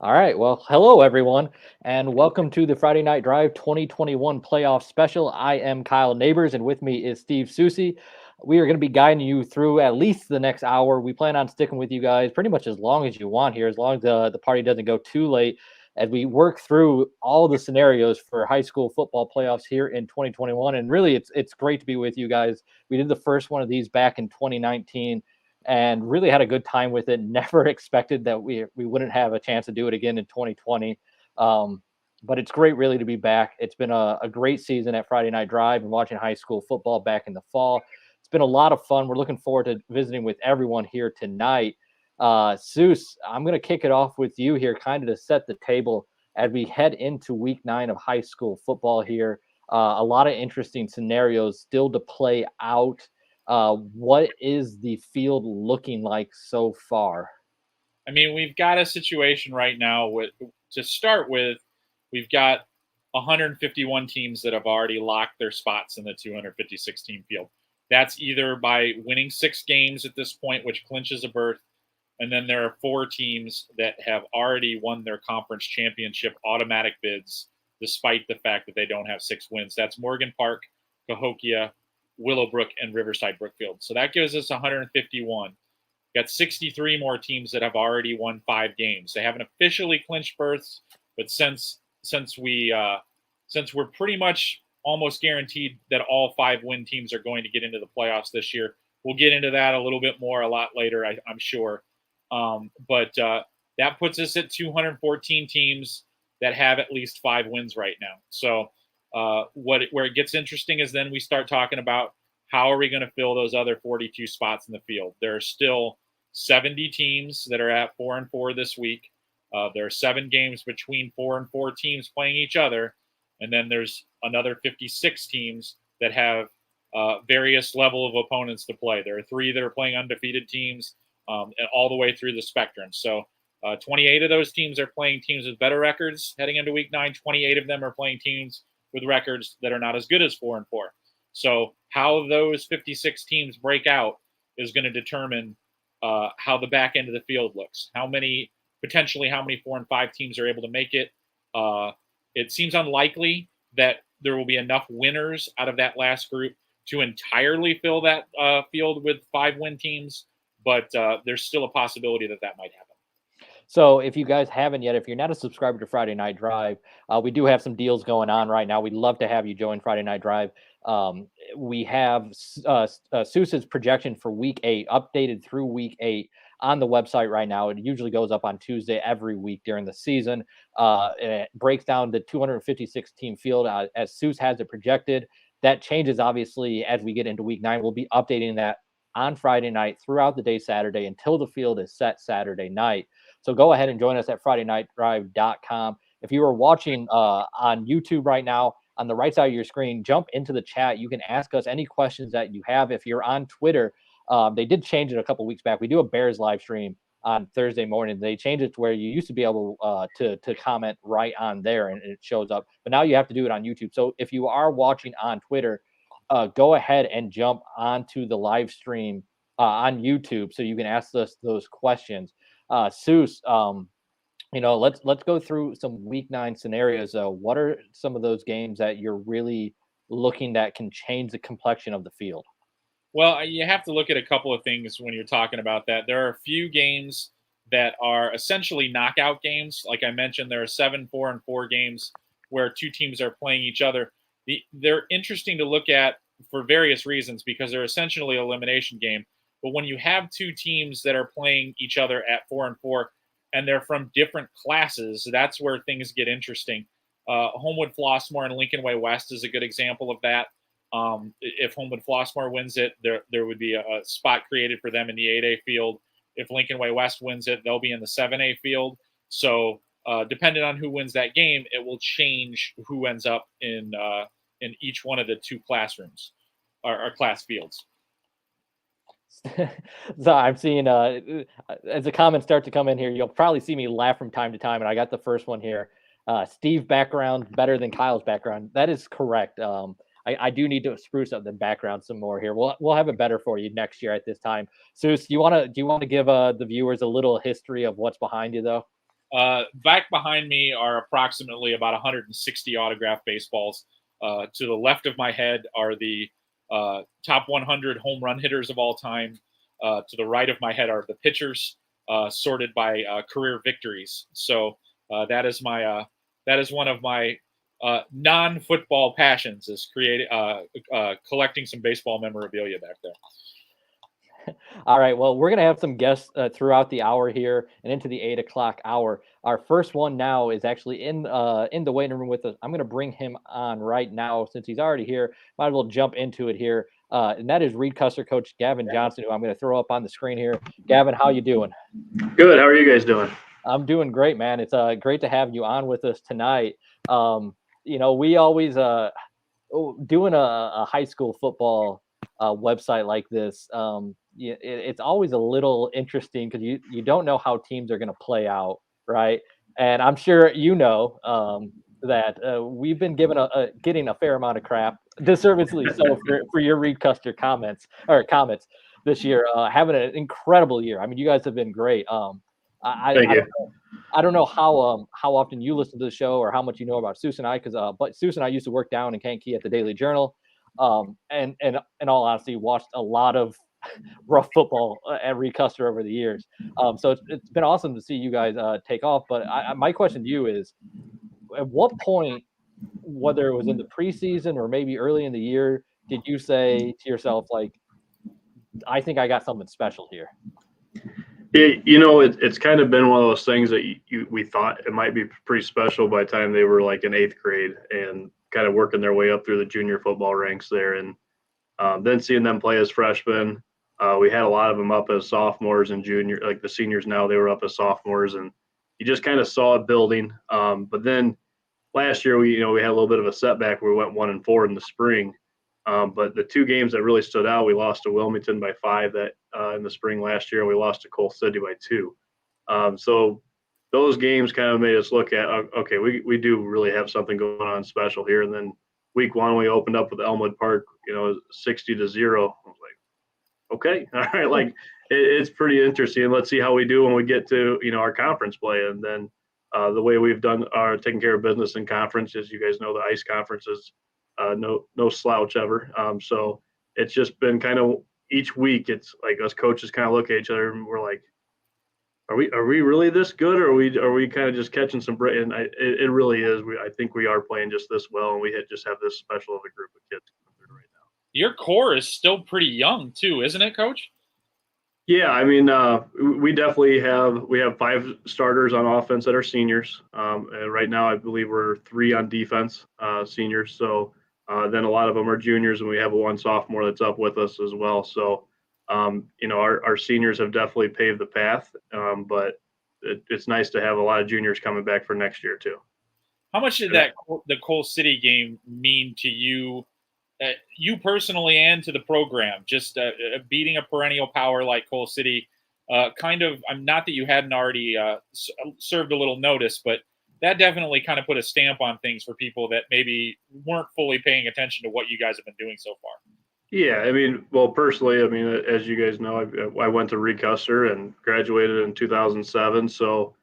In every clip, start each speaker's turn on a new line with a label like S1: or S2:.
S1: All right. Well, hello, everyone, and welcome to the Friday Night Drive 2021 playoff special. I am Kyle Nabors, and with me is Steve Soucie. We are going to be guiding you through at least the next hour. We plan on sticking with you guys pretty much as long as you want here, as long as the party doesn't go too late, as we work through all the scenarios for high school football playoffs here in 2021. And really, it's great to be with you guys. We did the first one of these back in 2019 and really had a good time with it. Never expected that we wouldn't have a chance to do it again in 2020. But it's great, really, to be back. It's been a great season at Friday Night Drive and watching high school football back in the fall. It's been a lot of fun. We're looking forward to visiting with everyone here tonight. Seuss, I'm going to kick it off with you here, kind of to set the table as we head into week 9 of high school football here. A lot of interesting scenarios still to play out. What is the field looking like so far?
S2: I mean, we've got a situation right now to start with, we've got 151 teams that have already locked their spots in the 256 team field. That's either by winning 6 games at this point, which clinches a berth, and then there are 4 teams that have already won their conference championship automatic bids, despite the fact that they don't have 6 wins. That's Morgan Park, Cahokia, Willowbrook, and Riverside Brookfield. So that gives us 151. Got 63 more teams that have already won 5 games. They haven't officially clinched berths, but since we're pretty much almost guaranteed that all 5 win teams are going to get into the playoffs this year, we'll get into that a little bit more a lot later, I'm sure. But that puts us at 214 teams that have at least 5 wins right now. So where it gets interesting is then we start talking about how are we going to fill those other 42 spots in the field. There are still 70 teams that are at 4-4 this week. There are 7 games between 4-4 teams playing each other, and then there's another 56 teams that have various level of opponents to play. There are 3 that are playing undefeated teams, and all the way through the spectrum. So 28 of those teams are playing teams with better records heading into week 9. 28 of them are playing teams with records that are not as good as 4-4. So how those 56 teams break out is going to determine how the back end of the field looks. How many 4 and 5 teams are able to make it. It seems unlikely that there will be enough winners out of that last group to entirely fill that field with 5 win teams, but there's still a possibility that might happen.
S1: So if you guys haven't yet, if you're not a subscriber to Friday Night Drive, we do have some deals going on right now. We'd love to have you join Friday Night Drive. We have Seuss's projection for week 8 updated through week 8 on the website right now. It usually goes up on Tuesday every week during the season. It breaks down the 256 team field as Seuss has it projected. That changes obviously as we get into week 9. We'll be updating that on Friday night throughout the day Saturday until the field is set Saturday night. So go ahead and join us at FridayNightDrive.com. If you are watching on YouTube right now, on the right side of your screen, jump into the chat. You can ask us any questions that you have. If you're on Twitter, they did change it a couple weeks back. We do a Bears live stream on Thursday morning. They changed it to where you used to be able to comment right on there and it shows up. But now you have to do it on YouTube. So if you are watching on Twitter, go ahead and jump onto the live stream on YouTube so you can ask us those questions. Seuss, let's go through some week 9 scenarios. What are some of those games that you're really looking that can change the complexion of the field?
S2: Well, you have to look at a couple of things when you're talking about that. There are a few games that are essentially knockout games. Like I mentioned, there are 7 4-4 games where 2 teams are playing each other. They're interesting to look at for various reasons because they're essentially an elimination game. But when you have 2 teams that are playing each other at 4-4 and they're from different classes, that's where things get interesting. Homewood Flossmoor and Lincoln Way West is a good example of that. If Homewood Flossmoor wins it, there would be a spot created for them in the 8A field. If Lincoln Way West wins it, they'll be in the 7A field. So depending on who wins that game, it will change who ends up in each one of the 2 classrooms or class fields.
S1: So I'm seeing as the comments start to come in here, you'll probably see me laugh from time to time. And I got the first one here. Steve background better than Kyle's background. That is correct. I do need to spruce up the background some more here. We'll have it better for you next year at this time. Seuss, do you want to give the viewers a little history of what's behind you though?
S2: Back behind me are approximately about 160 autographed baseballs. To the left of my head are the top 100 home run hitters of all time. To the right of my head are the pitchers, sorted by career victories. So that is one of my non-football passions, is collecting some baseball memorabilia back there.
S1: All right. Well, we're going to have some guests throughout the hour here and into the 8 o'clock hour. Our first one now is actually in the waiting room with us. I'm going to bring him on right now since he's already here. Might as well jump into it here. And that is Reed Custer coach Gavin Johnson, who I'm going to throw up on the screen here. Gavin, how you doing?
S3: Good. How are you guys doing?
S1: I'm doing great, man. It's great to have you on with us tonight. We always doing a high school football website like this. It's always a little interesting because you don't know how teams are going to play out, right? And I'm sure that we've been getting a fair amount of crap, deservedly so, for your Reed Custer comments this year. Having an incredible year. I mean, you guys have been great.
S3: Thank you.
S1: I don't know how often you listen to the show or how much you know about Soucie and I, but Soucie and I used to work down in Kankakee at the Daily Journal, and in all honesty, watched a lot of rough football at Reed Custer over the years. So it's been awesome to see you guys take off. But my question to you is, at what point, whether it was in the preseason or maybe early in the year, did you say to yourself, like, I think I got something special here?
S3: It's kind of been one of those things that we thought it might be pretty special by the time they were like in 8th grade and kind of working their way up through the junior football ranks there. And then seeing them play as freshmen, we had a lot of them up as sophomores and junior, like the seniors now, they were up as sophomores, and you just kind of saw it building. But then last year, we had a little bit of a setback where we went 1-4 in the spring. But the two games that really stood out, we lost to Wilmington by 5 in the spring last year, and we lost to Cole City by 2. So those games kind of made us look at, okay, we do really have something going on special here. And then week 1, we opened up with Elmwood Park, 60-0. I was like, okay, all right, like it's pretty interesting. Let's see how we do when we get to our conference play. And then the way we've done our taking care of business in conference, as you guys know, the ICE conference is no slouch ever. So it's just been kind of each week. It's like us coaches kind of look at each other and we're like, are we really this good, or are we kind of just catching some break? And it really is. I think we are playing just this well, and we just have this special of a group of kids right now.
S2: Your core is still pretty young too, isn't it, Coach?
S3: Yeah, I mean, we definitely have 5 starters on offense that are seniors. And right now, I believe we're 3 on defense, seniors. So then a lot of them are juniors, and we have 1 sophomore that's up with us as well. So, our seniors have definitely paved the path, but it's nice to have a lot of juniors coming back for next year too.
S2: How much did the Cole City game mean to you? You personally and to the program, just beating a perennial power like Cole City, I'm not that you hadn't already served a little notice, but that definitely kind of put a stamp on things for people that maybe weren't fully paying attention to what you guys have been doing so far.
S3: Yeah, I mean, well, personally, I mean, as you guys know, I went to Reed Custer and graduated in 2007. So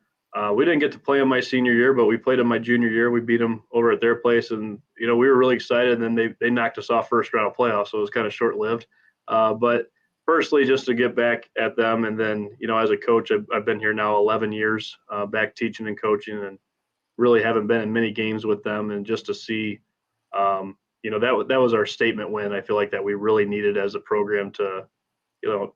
S3: we didn't get to play in my senior year, but we played in my junior year. We beat them over at their place, and we were really excited. And then they knocked us off first round of playoffs, so it was kind of short lived. But personally, just to get back at them, and then as a coach, I've been here now 11 years, back teaching and coaching, and really haven't been in many games with them, and just to see. That was our statement win. I feel like that we really needed as a program to,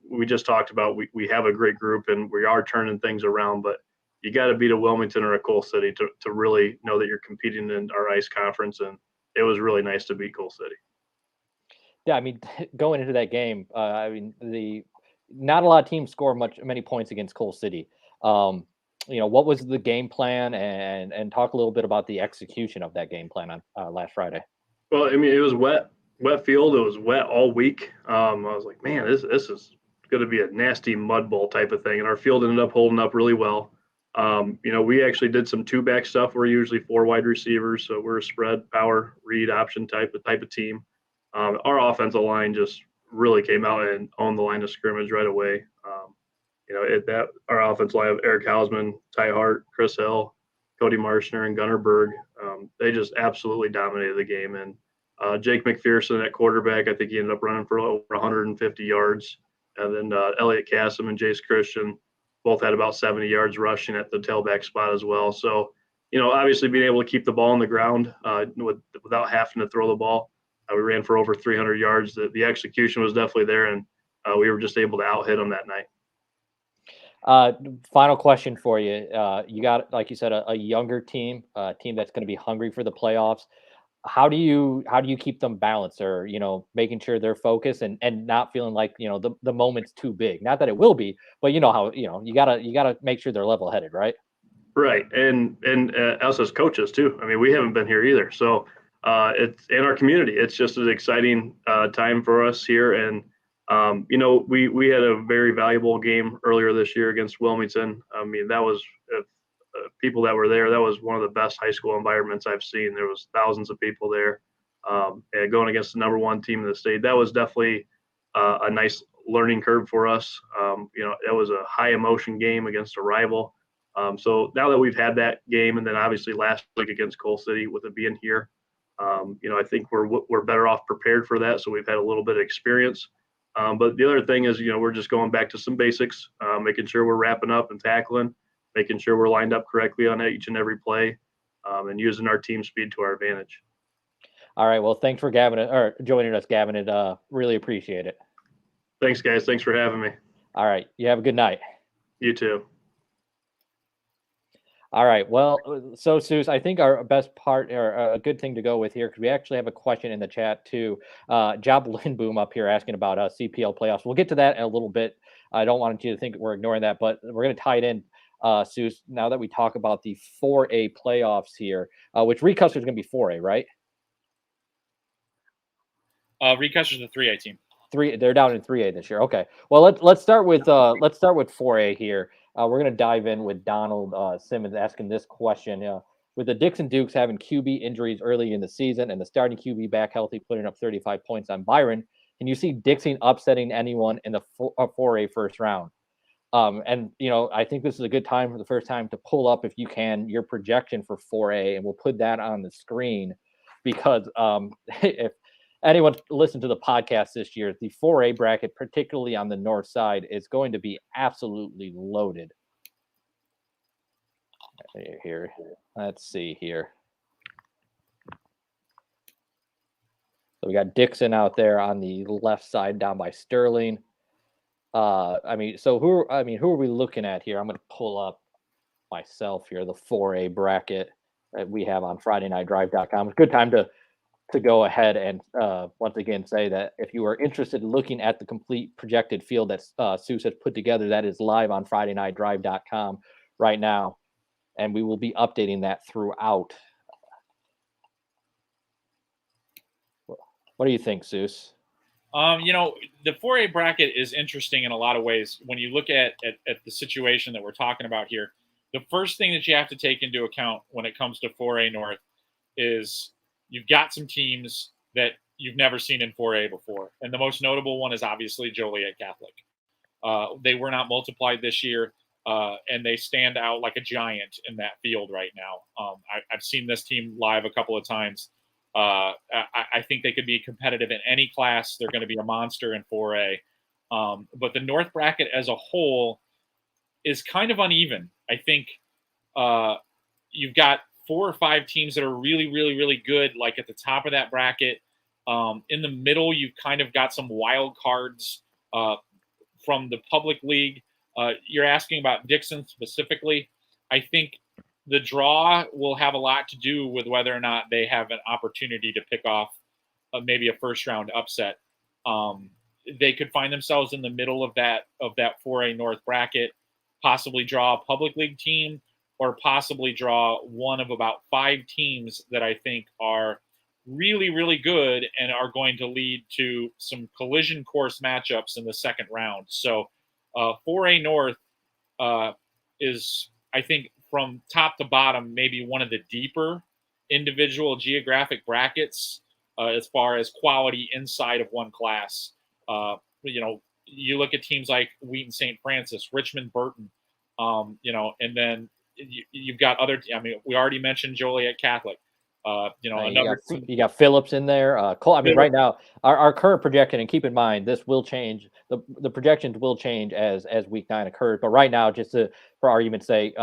S3: we just talked about we have a great group and we are turning things around, but you got to beat a Wilmington or a Cole City to really know that you're competing in our ICE conference. And it was really nice to beat Cole City.
S1: Yeah, I mean, going into that game, not a lot of teams score many points against Cole City. What was the game plan, and talk a little bit about the execution of that game plan on last Friday.
S3: Well, I mean, it was wet field. It was wet all week. I was like, man, this is going to be a nasty mud bowl type of thing. And our field ended up holding up really well. We actually did some 2-back stuff. We're usually 4 wide receivers. So we're a spread, power, read option type of team. Our offensive line just really came out and owned the line of scrimmage right away. That our offense line of Eric Hausman, Ty Hart, Chris Hill, Cody Marshner, and Gunnar Berg, they just absolutely dominated the game. And Jake McPherson at quarterback, I think he ended up running for over 150 yards. And then Elliott Cassim and Jace Christian both had about 70 yards rushing at the tailback spot as well. So, obviously being able to keep the ball on the ground without having to throw the ball. We ran for over 300 yards. The execution was definitely there, and we were just able to out-hit them that night.
S1: Final question for you. You got, like you said, a younger team, a team that's going to be hungry for the playoffs. How do you keep them balanced, or making sure they're focused and not feeling like the moment's too big? Not that it will be, but how you gotta make sure they're level headed, right?
S3: Right, and us as coaches too. I mean, we haven't been here either, so it's in our community. It's just an exciting time for us here, and we had a very valuable game earlier this year against Wilmington. I mean, that was people that were there. That was one of the best high school environments I've seen. There was thousands of people there, and going against the number one team in the state. That was definitely a nice learning curve for us. It was a high emotion game against a rival. So now that we've had that game, and then obviously last week against Coal City with it being here, I think we're better off prepared for that. So we've had a little bit of experience. But the other thing is, we're just going back to some basics, making sure we're wrapping up and tackling, making sure we're lined up correctly on each and every play, and using our team speed to our advantage.
S1: All right. Well, thanks for joining us, Gavin. And really appreciate it.
S3: Thanks, guys. Thanks for having me.
S1: All right. You have a good night.
S3: You too.
S1: All right. Well, so Souce, I think our best part, or a good thing to go with here, because we actually have a question in the chat too. Job Lindboom up here asking about CPL playoffs. We'll get to that in a little bit. I don't want you to think we're ignoring that, but we're going to tie it in, Souce, now that we talk about the 4A playoffs here, which Recuster is going to be 4A, right?
S2: Recuster's the 3A team.
S1: They're down in 3A this year. Okay. Well, let's start with 4A here. We're going to dive in with Donald Simmons asking this question. With the Dixon Dukes having QB injuries early in the season and the starting QB back healthy, putting up 35 points on Byron, can you see Dixon upsetting anyone in the 4A first round? And I think this is a good time for the first time to pull up, if you can, your projection for 4A, and we'll put that on the screen because if anyone listened to the podcast this year, the 4A bracket, particularly on the north side, is going to be absolutely loaded. Here, let's see here. So we got Dixon out there on the left side, down by Sterling. Who are we looking at here? I'm going to pull up myself here the 4A bracket that we have on FridayNightDrive.com. It's a good time to go ahead and once again say that if you are interested in looking at the complete projected field that Souce has put together, that is live on FridayNightDrive.com right now, and we will be updating that throughout. What do you think, Souce?
S2: The 4A bracket is interesting in a lot of ways. When you look at the situation that we're talking about here, the first thing that you have to take into account when it comes to 4A North is you've got some teams that you've never seen in 4A before. And the most notable one is obviously Joliet Catholic. They were not multiplied this year, and they stand out like a giant in that field right now. I've seen this team live a couple of times. I think they could be competitive in any class. They're going to be a monster in 4A. But the North bracket as a whole is kind of uneven. I think you've got 4 or 5 teams that are really, really, really good, like at the top of that bracket. In the middle, you've kind of got some wild cards from the public league. You're asking about Dixon specifically. I think the draw will have a lot to do with whether or not they have an opportunity to pick off maybe a first-round upset. They could find themselves in the middle of that 4A North bracket, possibly draw a public league team, or possibly draw one of about 5 teams that I think are really, really good and are going to lead to some collision course matchups in the second round. So 4A North is, I think, from top to bottom, maybe one of the deeper individual geographic brackets as far as quality inside of one class. you look at teams like Wheaton St. Francis, Richmond Burton, and then you've got other. I mean, we already mentioned Joliet Catholic.
S1: You got Phillips in there. Cole, I mean, right now, our current projection, and keep in mind, this will change. The projections will change as week 9 occurs. But right now, just for argument's sake,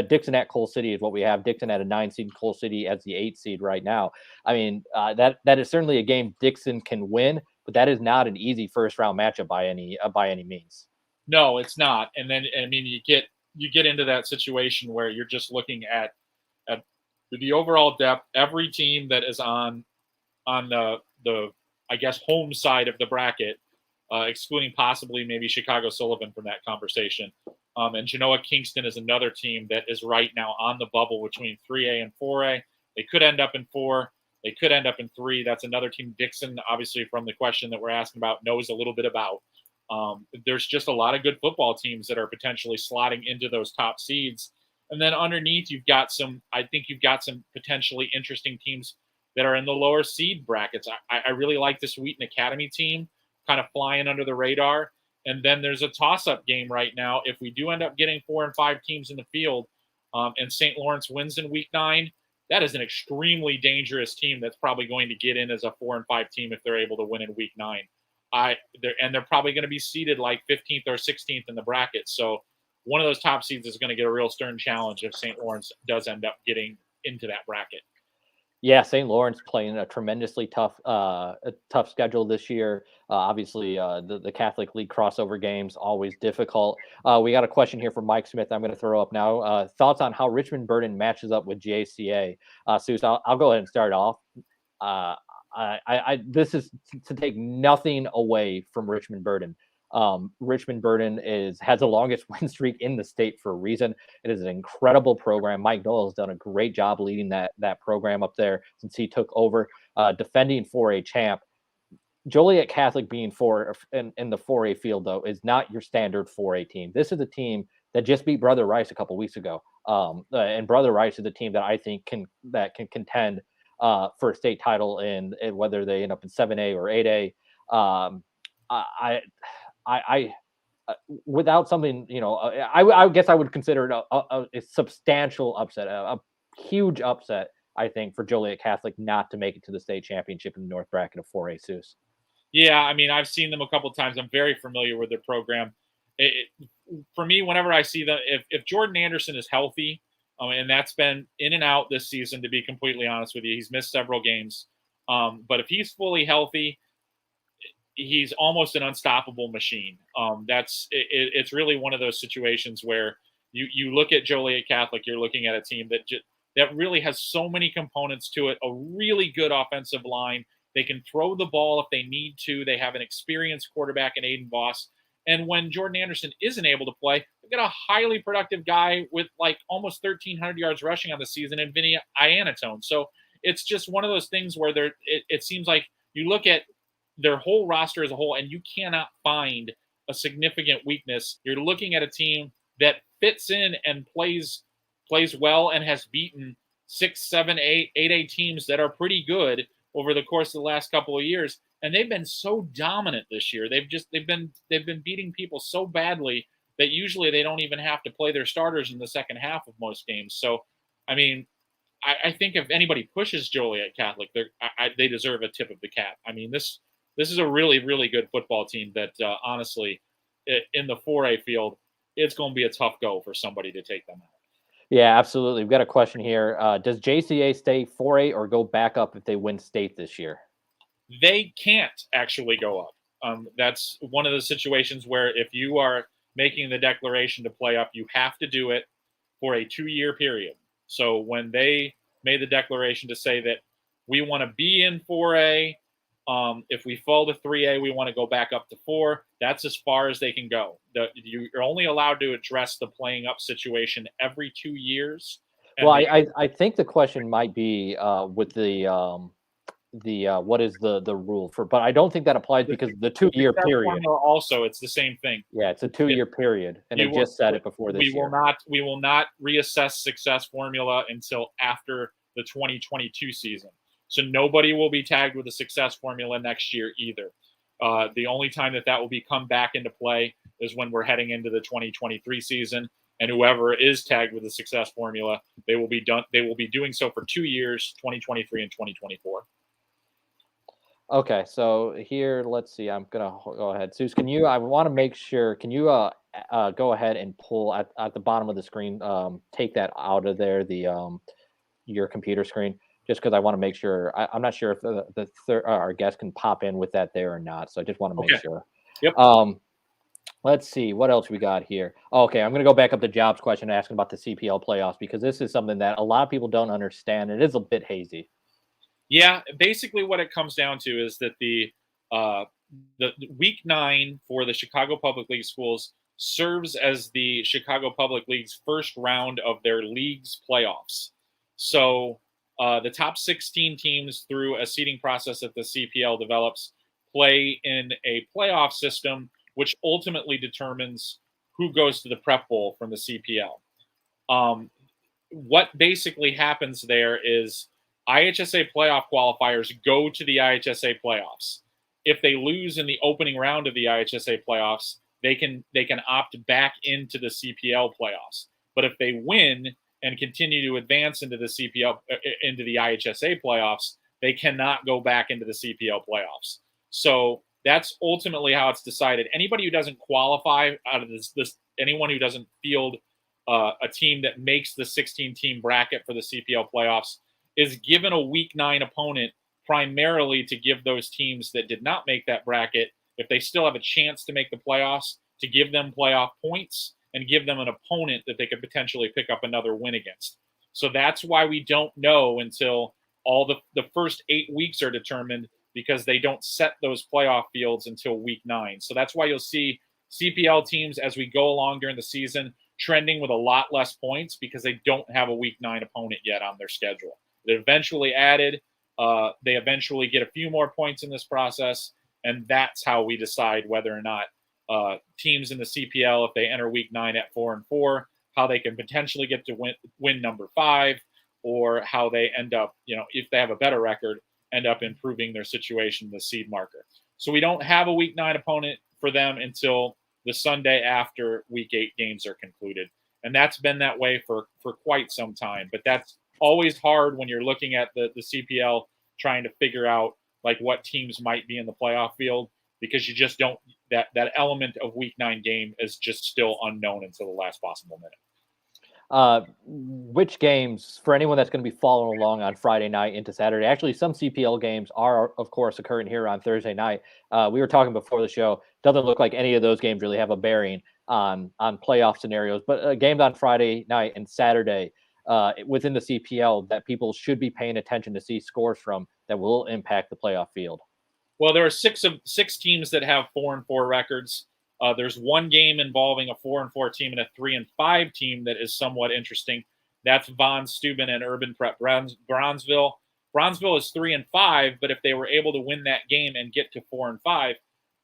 S1: Dixon at Coal City is what we have. Dixon at a 9 seed, Coal City as the 8 seed right now. I mean, that is certainly a game Dixon can win, but that is not an easy first round matchup by any means.
S2: No, it's not. And then, I mean, you get into that situation where you're just looking at the overall depth. Every team that is on the I guess home side of the bracket, excluding possibly maybe Chicago Sullivan from that conversation, and Genoa Kingston is another team that is right now on the bubble between 3A and 4A. They could end up in 4. They could end up in 3. That's another team Dixon, obviously, from the question that we're asking about, knows a little bit about. There's just a lot of good football teams that are potentially slotting into those top seeds. And then underneath, I think you've got some potentially interesting teams that are in the lower seed brackets. I really like this Wheaton Academy team, kind of flying under the radar. And then there's a toss-up game right now. If we do end up getting 4 and 5 teams in the field, and St. Lawrence wins in week 9, that is an extremely dangerous team that's probably going to get in as a 4 and 5 team if they're able to win in week 9. They're probably going to be seeded like 15th or 16th in the bracket. So one of those top seeds is going to get a real stern challenge if St. Lawrence does end up getting into that bracket.
S1: Yeah, St. Lawrence playing a tremendously tough schedule this year. Obviously, the Catholic League crossover games always difficult. We got a question here from Mike Smith. I'm going to throw up now. Thoughts on how Richmond Burton matches up with JCA? Souce, I'll go ahead and start off. This is to take nothing away from Richmond Burton. Richmond Burton has the longest win streak in the state for a reason. It is an incredible program. Mike Noel has done a great job leading that program up there since he took over, defending 4A champ. Joliet Catholic being in the 4A field, though, is not your standard 4A team. This is a team that just beat Brother Rice a couple weeks ago. And Brother Rice is a team that I think can contend for a state title in whether they end up in 7A or 8A. I without something, I guess I would consider it a substantial upset, a huge upset, I think, for Joliet Catholic not to make it to the state championship in the North bracket of 4A, Souce.
S2: Yeah, I mean, I've seen them a couple of times. I'm very familiar with their program. For me, whenever I see them, if Jordan Anderson is healthy, and that's been in and out this season, to be completely honest with you, he's missed several games. But if he's fully healthy, he's almost an unstoppable machine. It's really one of those situations where you look at Joliet Catholic, you're looking at a team that really has so many components to it, a really good offensive line. They can throw the ball if they need to. They have an experienced quarterback in Aiden Voss. And when Jordan Anderson isn't able to play, they've got a highly productive guy with like almost 1,300 yards rushing on the season in Vinny Iannatone. So it's just one of those things where it seems like you look at their whole roster as a whole, and you cannot find a significant weakness. You're looking at a team that fits in and plays well and has beaten 6, 7, 8, 8A teams that are pretty good over the course of the last couple of years. And they've been so dominant this year. They've been beating people so badly that usually they don't even have to play their starters in the second half of most games. So, I mean, I think if anybody pushes Joliet Catholic, they deserve a tip of the cap. I mean, this is a really, really good football team that, honestly, in the 4A field, it's going to be a tough go for somebody to take them out.
S1: Yeah, absolutely. We've got a question here. Does JCA stay 4A or go back up if they win state this year?
S2: They can't actually go up. That's one of the situations where if you are making the declaration to play up, you have to do it for a 2-year period. So when they made the declaration to say that we want to be in 4A, if we fall to 3A, we want to go back up to 4. That's as far as they can go. You're only allowed to address the playing up situation every 2 years.
S1: Well, I think the question might be with the what is the rule for, but I don't think that applies because the 2-year period.
S2: Also, it's the same thing.
S1: Yeah, it's a 2-year period, and they just said it before this year.
S2: We will not reassess success formula until after the 2022 season. So nobody will be tagged with a success formula next year either. The only time that will be come back into play is when we're heading into the 2023 season, and whoever is tagged with the success formula, they will be doing so for 2 years, 2023 and 2024.
S1: Okay, so here, let's see. I'm gonna go ahead. Seuss, I want to make sure. Can you go ahead and pull at the bottom of the screen? Take that out of there. Your computer screen, just because I want to make sure. I'm not sure if our guest can pop in with that there or not. So I just want to make sure.
S2: Yep.
S1: Let's see what else we got here. Okay, I'm going to go back up to Job's question asking about the CPL playoffs, because this is something that a lot of people don't understand. It is a bit hazy.
S2: Yeah, basically what it comes down to is that the week 9 for the Chicago Public League schools serves as the Chicago Public League's first round of their league's playoffs. So the top 16 teams, through a seeding process that the CPL develops, play in a playoff system, which ultimately determines who goes to the Prep Bowl from the CPL. What basically happens there is IHSA playoff qualifiers go to the IHSA playoffs. If they lose in the opening round of the IHSA playoffs, they can opt back into the CPL playoffs. But if they win and continue to advance into the IHSA playoffs, they cannot go back into the CPL playoffs. So that's ultimately how it's decided. Anybody who doesn't qualify out of anyone who doesn't field a team that makes the 16-team bracket for the CPL playoffs is given a week 9 opponent, primarily to give those teams that did not make that bracket, if they still have a chance to make the playoffs, to give them playoff points and give them an opponent that they could potentially pick up another win against. So that's why we don't know until all the first 8 weeks are determined, because they don't set those playoff fields until week 9. So that's why you'll see CPL teams as we go along during the season trending with a lot less points, because they don't have a week 9 opponent yet on their schedule. They're eventually added. They eventually get a few more points in this process, and that's how we decide whether or not teams in the CPL, if they enter week 9 at 4-4, how they can potentially get to win number 5, or how they end up, if they have a better record, end up improving their situation, the seed marker. So we don't have a week 9 opponent for them until the Sunday after week 8 games are concluded. And that's been that way for quite some time. But that's always hard when you're looking at the CPL, trying to figure out like what teams might be in the playoff field, because you just don't, that element of week 9 game is just still unknown until the last possible minute.
S1: Which games, for anyone that's going to be following along on Friday night into Saturday, actually some CPL games are, of course, occurring here on Thursday night. We were talking before the show. Doesn't look like any of those games really have a bearing on playoff scenarios, but games on Friday night and Saturday within the CPL that people should be paying attention to see scores from that will impact the playoff field.
S2: Well, there are six teams that have 4-4 records. There's one game involving a 4-4 team and a 3-5 team that is somewhat interesting. That's Von Steuben and Urban Prep Bronzeville. Bronzeville is 3-5, but if they were able to win that game and get to 4-5,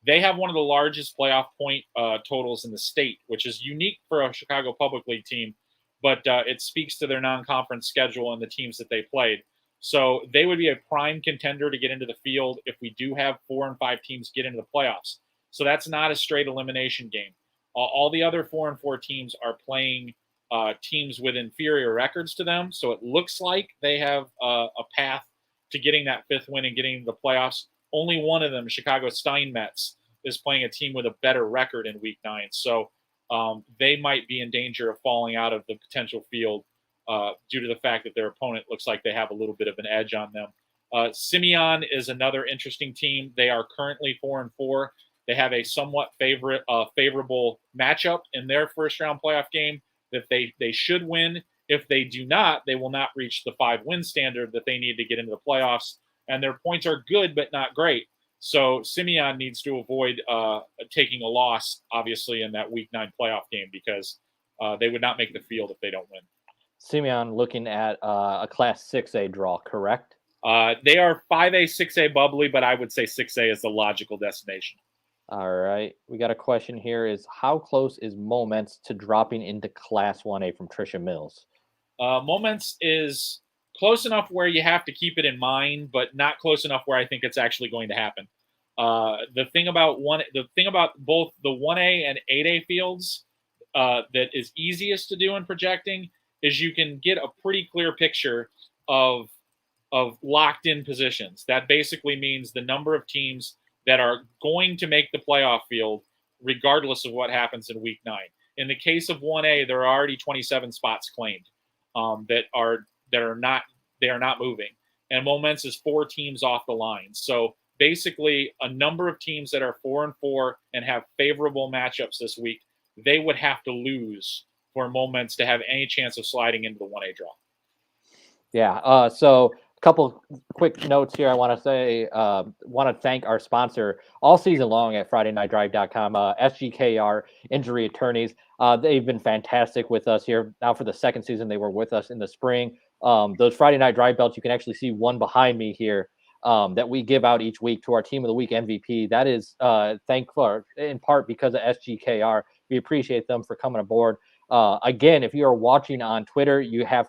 S2: they have one of the largest playoff point totals in the state, which is unique for a Chicago Public League team, but it speaks to their non-conference schedule and the teams that they played. So they would be a prime contender to get into the field if we do have 4-5 teams get into the playoffs. So that's not a straight elimination game. All the other 4-4 teams are playing teams with inferior records to them. So it looks like they have a path to getting that 5th win and getting the playoffs. Only one of them, Chicago Steinmetz, is playing a team with a better record in week 9. So they might be in danger of falling out of the potential field due to the fact that their opponent looks like they have a little bit of an edge on them. Simeon is another interesting team. They are currently 4-4. They have a somewhat favorable matchup in their first-round playoff game that they should win. If they do not, they will not reach the 5-win standard that they need to get into the playoffs. And their points are good, but not great. So Simeon needs to avoid taking a loss, obviously, in that Week 9 playoff game, because they would not make the field if they don't win.
S1: Simeon looking at a Class 6A draw, correct?
S2: They are 5A, 6A bubbly, but I would say 6A is the logical destination.
S1: All right. We got a question here is, how close is Moments to dropping into Class 1A from Tricia Mills?
S2: Moments is close enough where you have to keep it in mind, but not close enough where I think it's actually going to happen. The thing about both the 1A and 8A fields that is easiest to do in projecting is you can get a pretty clear picture of locked in positions. That basically means the number of teams that are going to make the playoff field regardless of what happens in week 9. In the case of 1A, there are already 27 spots claimed that are not moving. And Moments is 4 teams off the line. So basically a number of teams that are 4-4 and have favorable matchups this week, they would have to lose for Moments to have any chance of sliding into the 1A draw.
S1: Yeah. So a couple quick notes here. I want to say, want to thank our sponsor all season long at FridayNightDrive.com, SGKR Injury Attorneys. They've been fantastic with us here now for the second season. They were with us in the spring. Those Friday Night Drive belts, you can actually see one behind me here that we give out each week to our Team of the Week MVP. That is thankful in part because of SGKR. We appreciate them for coming aboard. Again, if you are watching on Twitter, you have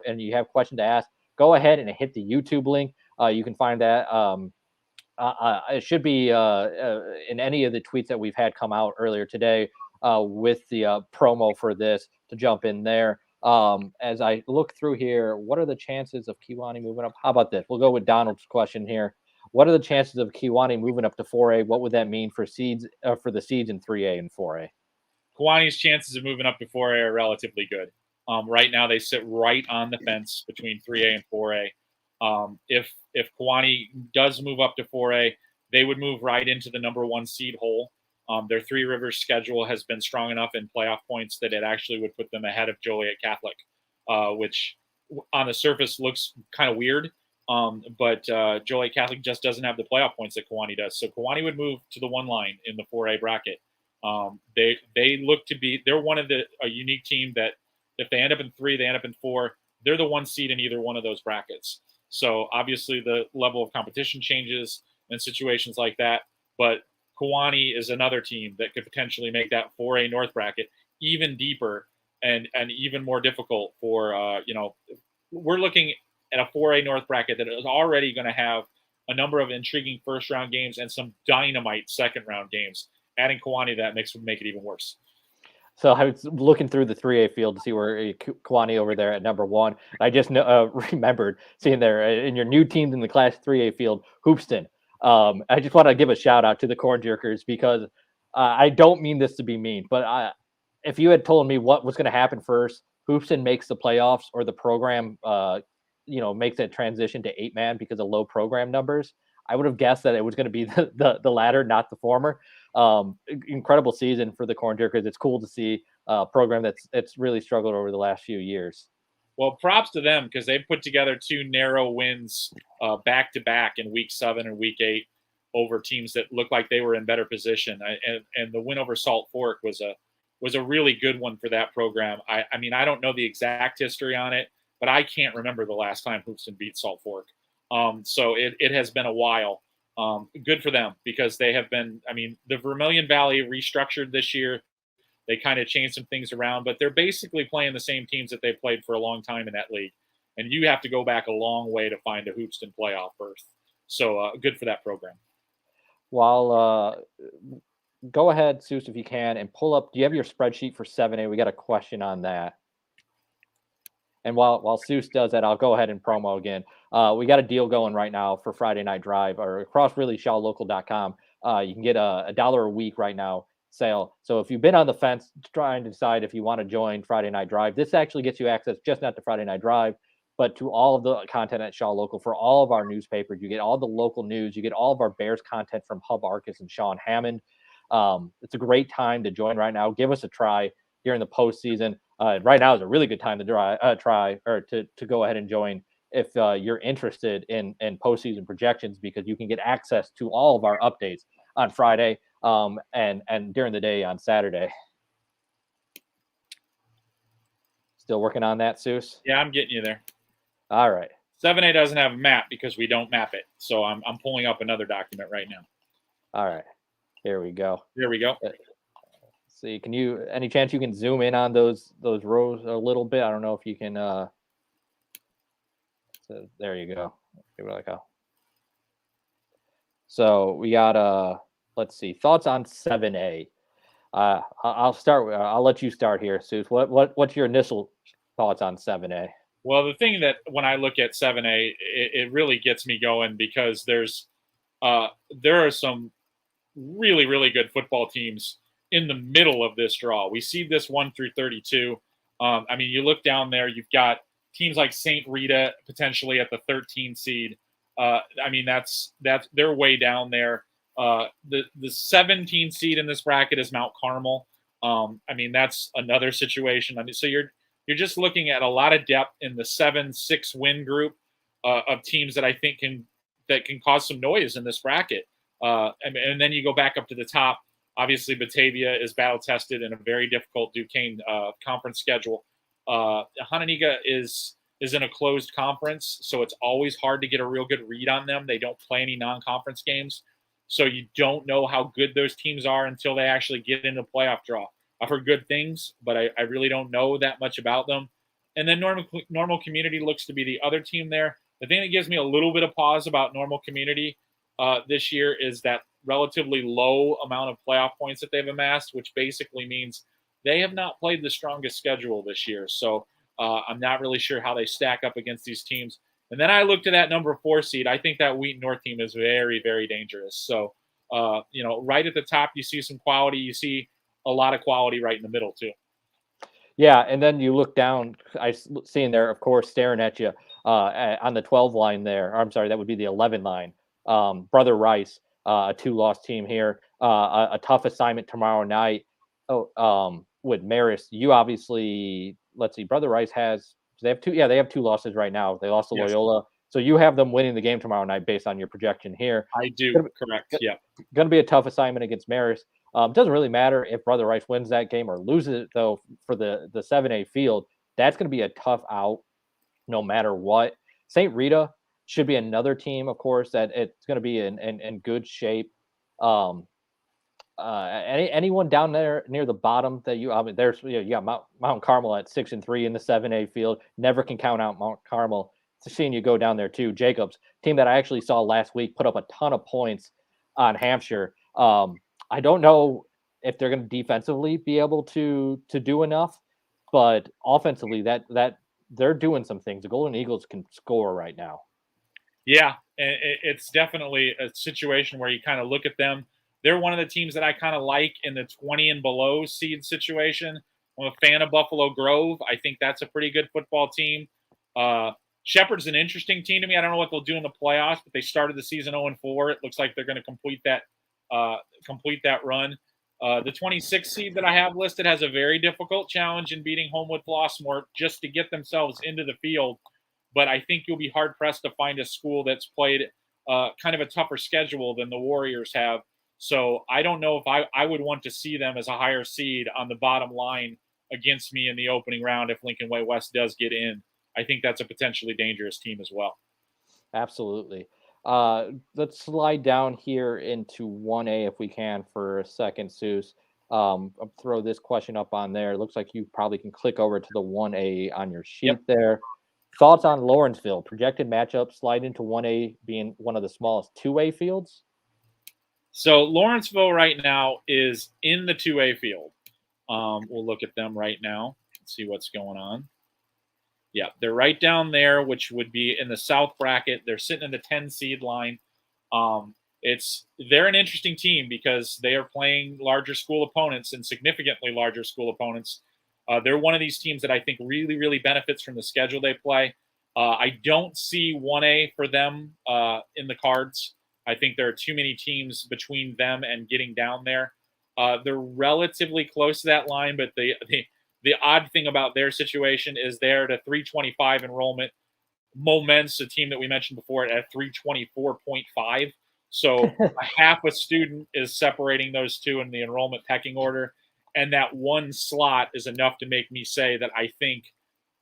S1: questions to ask, go ahead and hit the YouTube link. You can find that. It should be in any of the tweets that we've had come out earlier today with the promo for this to jump in there. As I look through here, what are the chances of Kewanee moving up? How about this? We'll go with Donald's question here. What are the chances of Kewanee moving up to 4A? What would that mean for seeds for the seeds in 3A and 4A?
S2: Kewanee's chances of moving up to 4A are relatively good. Right now, they sit right on the fence between 3A and 4A. If Kewanee does move up to 4A, they would move right into the number 1 seed hole. Their Three Rivers schedule has been strong enough in playoff points that it actually would put them ahead of Joliet Catholic, which on the surface looks kind of weird. But Joliet Catholic just doesn't have the playoff points that Kewanee does. So Kewanee would move to the 1 line in the 4A bracket. They look to be, they're one of a unique team that if they end up in 3, they end up in 4, they're the 1 seed in either one of those brackets. So obviously the level of competition changes in situations like that, but Kewanee is another team that could potentially make that 4A North bracket even deeper and even more difficult for, we're looking at a 4A North bracket that is already going to have a number of intriguing first round games and some dynamite second round games. Adding Kewanee to that would make it even worse.
S1: So I was looking through the 3A field to see where Kewanee over there at number 1. I just remembered seeing there in your new teams in the Class 3A field, Hoopston. I just want to give a shout out to the Corn Jerkers because I don't mean this to be mean, but if you had told me what was going to happen first, Hoopston makes the playoffs or the program, makes that transition to 8-man because of low program numbers, I would have guessed that it was going to be the latter, not the former. Incredible season for the Corn Jerkers. It's cool to see a program that's really struggled over the last few years.
S2: Well, props to them because they put together 2 narrow wins back to back in week 7 and week 8 over teams that looked like they were in better position. And the win over Salt Fork was a really good one for that program. I mean, I don't know the exact history on it, but I can't remember the last time Hoopston beat Salt Fork. So it has been a while. Good for them because they have been, I mean, the Vermilion Valley restructured this year. They kind of changed some things around, but they're basically playing the same teams that they've played for a long time in that league. And you have to go back a long way to find a Hoopston playoff berth. So good for that program.
S1: While go ahead, Soucie, if you can, and pull up, do you have your spreadsheet for 7A? We got a question on that. And while Soucie does that, I'll go ahead and promo again. We got a deal going right now for Friday Night Drive or across really shawlocal.com. You can get a $1 a week right now sale. So if you've been on the fence trying to decide if you want to join Friday Night Drive, this actually gets you access just not to Friday Night Drive, but to all of the content at Shaw Local for all of our newspapers. You get all the local news. You get all of our Bears content from Hub Arcus and Sean Hammond. It's a great time to join right now. Give us a try during the postseason. Right now is a really good time to try or to go ahead and join if you're interested in postseason projections, because you can get access to all of our updates on Friday and during the day on Saturday. Still working on that, Soucie?
S2: Yeah, I'm getting you there.
S1: All right.
S2: 7A doesn't have a map because we don't map it. So I'm pulling up another document right now.
S1: All right. Here we go.
S2: Here we go.
S1: See, any chance you can zoom in on those rows a little bit? I don't know if you can. So there you go. Give it like a. So we got let's see. Thoughts on 7A? I'll start. I'll let you start here, Seuss. What's your initial thoughts on 7A?
S2: Well, the thing that when I look at 7A, it really gets me going because there are some really, really good football teams in the middle of this draw. We see this 1 through 32. I mean, you look down there, you've got teams like St. Rita potentially at the 13 seed. I mean, that's they're way down there. The 17 seed in this bracket is Mount Carmel. I mean, that's another situation. I mean, so you're just looking at a lot of depth in the 7-6 win group of teams that I think can cause some noise in this bracket. And then you go back up to the top. Obviously, Batavia is battle tested in a very difficult Duquesne conference schedule. Hononegah is in a closed conference, so it's always hard to get a real good read on them. They don't play any non-conference games, so you don't know how good those teams are until they actually get into the playoff draw. I've heard good things, but I really don't know that much about them. And then Normal Community looks to be the other team there. The thing that gives me a little bit of pause about Normal Community this year is that relatively low amount of playoff points that they've amassed, which basically means they have not played the strongest schedule this year. So I'm not really sure how they stack up against these teams. And then I look to that number 4 seed. I think that Wheaton North team is very, very dangerous. So, right at the top, you see some quality. You see a lot of quality right in the middle, too.
S1: Yeah, and then you look down, I see in there, of course, staring at you on the 12 line there. I'm sorry, that would be the 11 line. Brother Rice, a 2-loss team here. A tough assignment tomorrow night. With Marist, you obviously, let's see, Brother Rice they have 2. Yeah, they have 2 losses right now. They lost to Loyola. So you have them winning the game tomorrow night based on your projection here.
S2: I do, correct. Yeah.
S1: Going to be a tough assignment against Marist. Doesn't really matter if Brother Rice wins that game or loses it, though, for the 7A field. That's going to be a tough out no matter what. St. Rita should be another team, of course, that it's going to be in good shape. Anyone down there near the bottom that there's you got Mount Carmel at 6-3 in the 7A field. Never can count out Mount Carmel. It's seeing you go down there too. Jacobs, team that I actually saw last week, put up a ton of points on Hampshire. I don't know if they're going to defensively be able to do enough, but offensively that they're doing some things. The Golden Eagles can score right now.
S2: Yeah, and it's definitely a situation where you kind of look at them. They're one of the teams that I kind of like in the 20 and below seed situation. I'm a fan of Buffalo Grove. I think that's a pretty good football team. Shepherd's an interesting team to me. I don't know what they'll do in the playoffs, but they started the season 0-4. It looks like they're going to complete that run. The 26 seed that I have listed has a very difficult challenge in beating Homewood Flossmoor just to get themselves into the field. But I think you'll be hard-pressed to find a school that's played kind of a tougher schedule than the Warriors have. So I don't know if I would want to see them as a higher seed on the bottom line against me in the opening round if Lincoln Way West does get in. I think that's a potentially dangerous team as well.
S1: Absolutely. Let's slide down here into 1A if we can for a second, Seuss. I'll throw this question up on there. It looks like you probably can click over to the 1A on your sheet there. Thoughts on Lawrenceville? Projected matchup, slide into 1A being one of the smallest 2A fields?
S2: So Lawrenceville right now is in the 2A field. We'll look at them right now and see what's going on. Yeah, they're right down there, which would be in the south bracket. They're sitting in the 10 seed line. They're an interesting team because they are playing larger school opponents and significantly larger school opponents. They're one of these teams that I think really, really benefits from the schedule they play. I don't see 1A for them in the cards. I think there are too many teams between them and getting down there. They're relatively close to that line, but the odd thing about their situation is they're at a 325 enrollment. Moment's a team that we mentioned before at 324.5. So a half a student is separating those two in the enrollment pecking order. And that one slot is enough to make me say that I think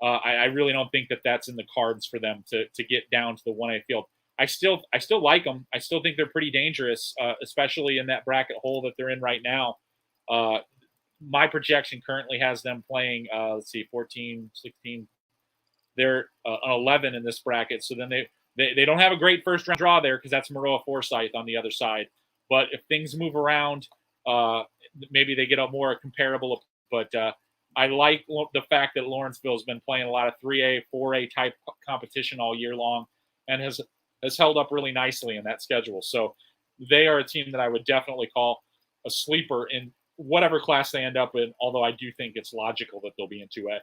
S2: I really don't think that that's in the cards for them to get down to the 1A field. I still like them. I still think they're pretty dangerous, especially in that bracket hole that they're in right now. My projection currently has them playing, 14, 16. They're an 11 in this bracket. So then they don't have a great first round draw there because that's Maroa Forsyth on the other side. But if things move around, maybe they get a more comparable. But I like the fact that Lawrenceville has been playing a lot of 3A, 4A type competition all year long, and has held up really nicely in that schedule. So they are a team that I would definitely call a sleeper in whatever class they end up in, although I do think it's logical that they'll be in 2A.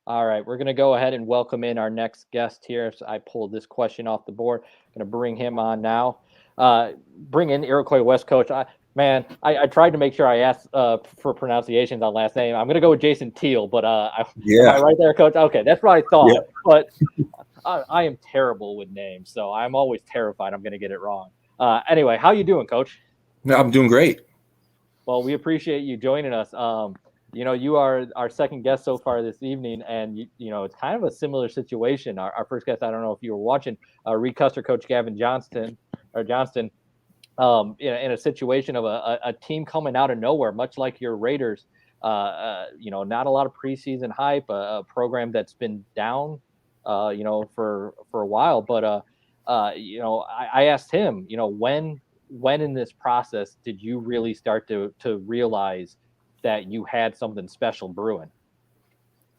S1: All right, we're going to go ahead and welcome in our next guest here. So I pulled this question off the board. I'm going to bring him on now. Bring in Iroquois West coach. I tried to make sure I asked for pronunciations on last name. I'm going to go with Jason Teal, but am I right there, coach? Okay, that's what I thought. Yeah. But I am terrible with names, so I'm always terrified I'm going to get it wrong. Anyway, how you doing, coach?
S4: I'm doing great.
S1: Well, we appreciate you joining us. You are our second guest so far this evening, and it's kind of a similar situation. Our first guest, I don't know if you were watching, Reed Custer coach Gavin Johnston, in a situation of a team coming out of nowhere, much like your Raiders. Not a lot of preseason hype, a program that's been down, for a while. But I asked him, when in this process did you really start to realize that you had something special brewing?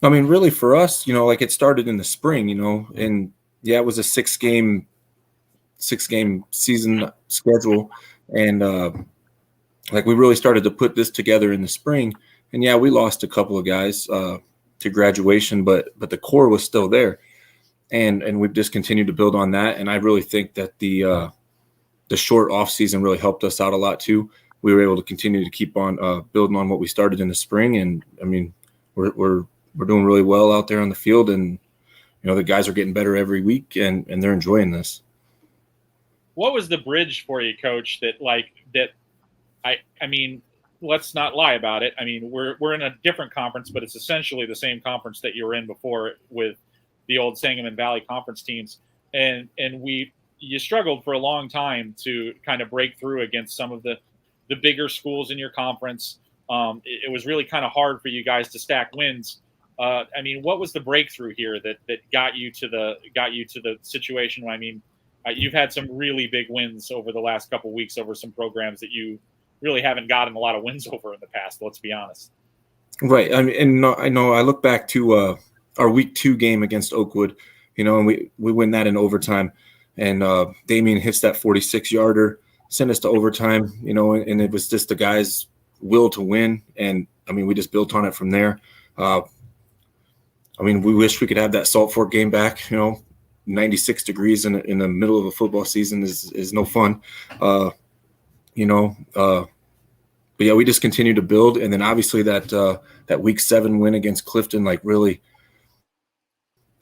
S4: I mean, really for us, it started in the spring, and it was a six game season schedule. And we really started to put this together in the spring. And we lost a couple of guys to graduation, but the core was still there. And we've just continued to build on that. And I really think that the short off season really helped us out a lot too. We were able to continue to keep on building on what we started in the spring. And I mean, we're doing really well out there on the field, and the guys are getting better every week, and they're enjoying this.
S2: What was the bridge for you, coach, I mean, let's not lie about it. I mean, we're in a different conference, but it's essentially the same conference that you were in before with the old Sangamon Valley Conference teams. And you struggled for a long time to kind of break through against some of the bigger schools in your conference. It was really kind of hard for you guys to stack wins. I mean, what was the breakthrough here that got you to the situation where, I mean, you've had some really big wins over the last couple of weeks over some programs that you really haven't gotten a lot of wins over in the past. Let's be honest.
S4: Right. I mean, and I know I look back to our week 2 game against Oakwood, and we win that in overtime, and Damian hits that 46-yarder, sent us to overtime, and it was just the guys' will to win. And I mean, we just built on it from there. I mean, we wish we could have that Salt Fork game back. 96 degrees in the middle of a football season is no fun. But we just continue to build. And then obviously that week 7 win against Clifton, really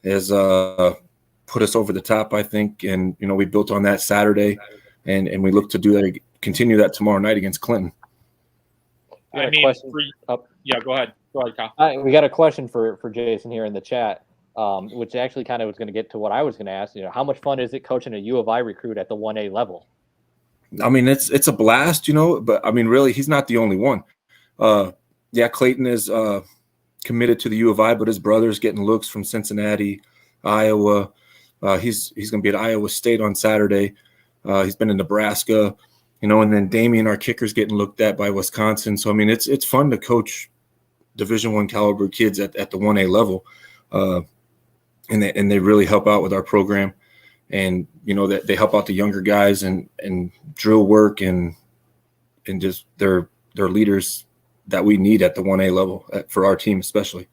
S4: has put us over the top, I think. And, we built on that Saturday, and we look to do that, continue that tomorrow night against Clinton.
S2: I mean, go ahead. Go ahead, Kyle.
S1: We got a question for Jason here in the chat, which actually kind of was going to get to what I was going to ask. How much fun is it coaching a U of I recruit at the 1A level?
S4: I mean, it's a blast, but I mean, really, he's not the only one. Clayton is committed to the U of I, but his brother's getting looks from Cincinnati, Iowa. He's going to be at Iowa State on Saturday. He's been in Nebraska, and then Damian, our kicker's getting looked at by Wisconsin. So, I mean, it's fun to coach Division I caliber kids at the 1A level. And they really help out with our program. And, that they help out the younger guys and drill work and just they're leaders that we need at the 1A level for our team especially.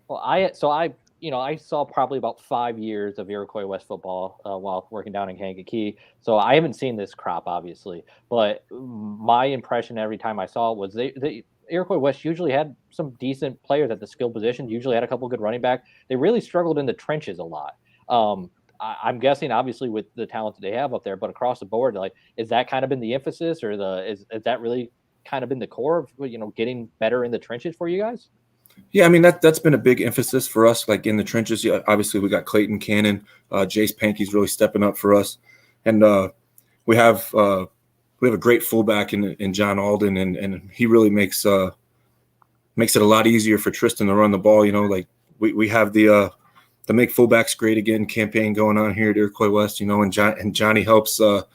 S1: Well, I saw probably about 5 years of Iroquois West football while working down in Kankakee. So I haven't seen this crop, obviously. But my impression every time I saw it was the Iroquois West usually had some decent players at the skill positions, usually had a couple good running backs. They really struggled in the trenches a lot. I'm guessing, obviously, with the talent that they have up there, but across the board, is that kind of been the emphasis, or is that really kind of been the core of, getting better in the trenches for you guys?
S4: Yeah, I mean, that's been a big emphasis for us, in the trenches. Yeah, obviously, we got Clayton Cannon, Jace Pankey's really stepping up for us, and we have a great fullback in John Alden, and he really makes it a lot easier for Tristan to run the ball. We have the Make Fullbacks Great Again campaign going on here at Iroquois West, and Johnny helps that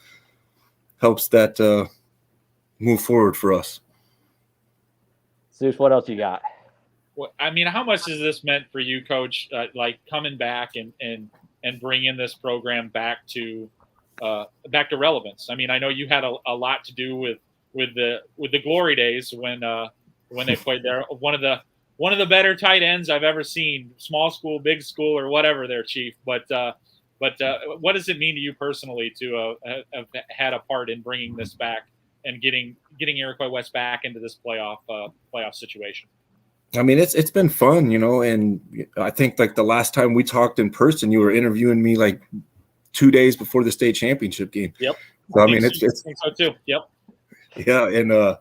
S4: move forward for us.
S1: Zeus, what else you got?
S2: Well, I mean, how much has this meant for you, Coach? Like coming back and bringing this program back to relevance. I mean, I know you had a lot to do with the glory days when they played there. One of the better tight ends I've ever seen, small school, big school, or whatever their chief. But what does it mean to you personally to have had a part in bringing this back and getting Iroquois West back into this playoff situation?
S4: I mean, it's been fun, you know, and I think like the last time we talked in person, you were interviewing me like 2 days before the state championship game.
S2: Yep.
S4: So, I mean,
S2: I think so too. Yep.
S4: Yeah, and I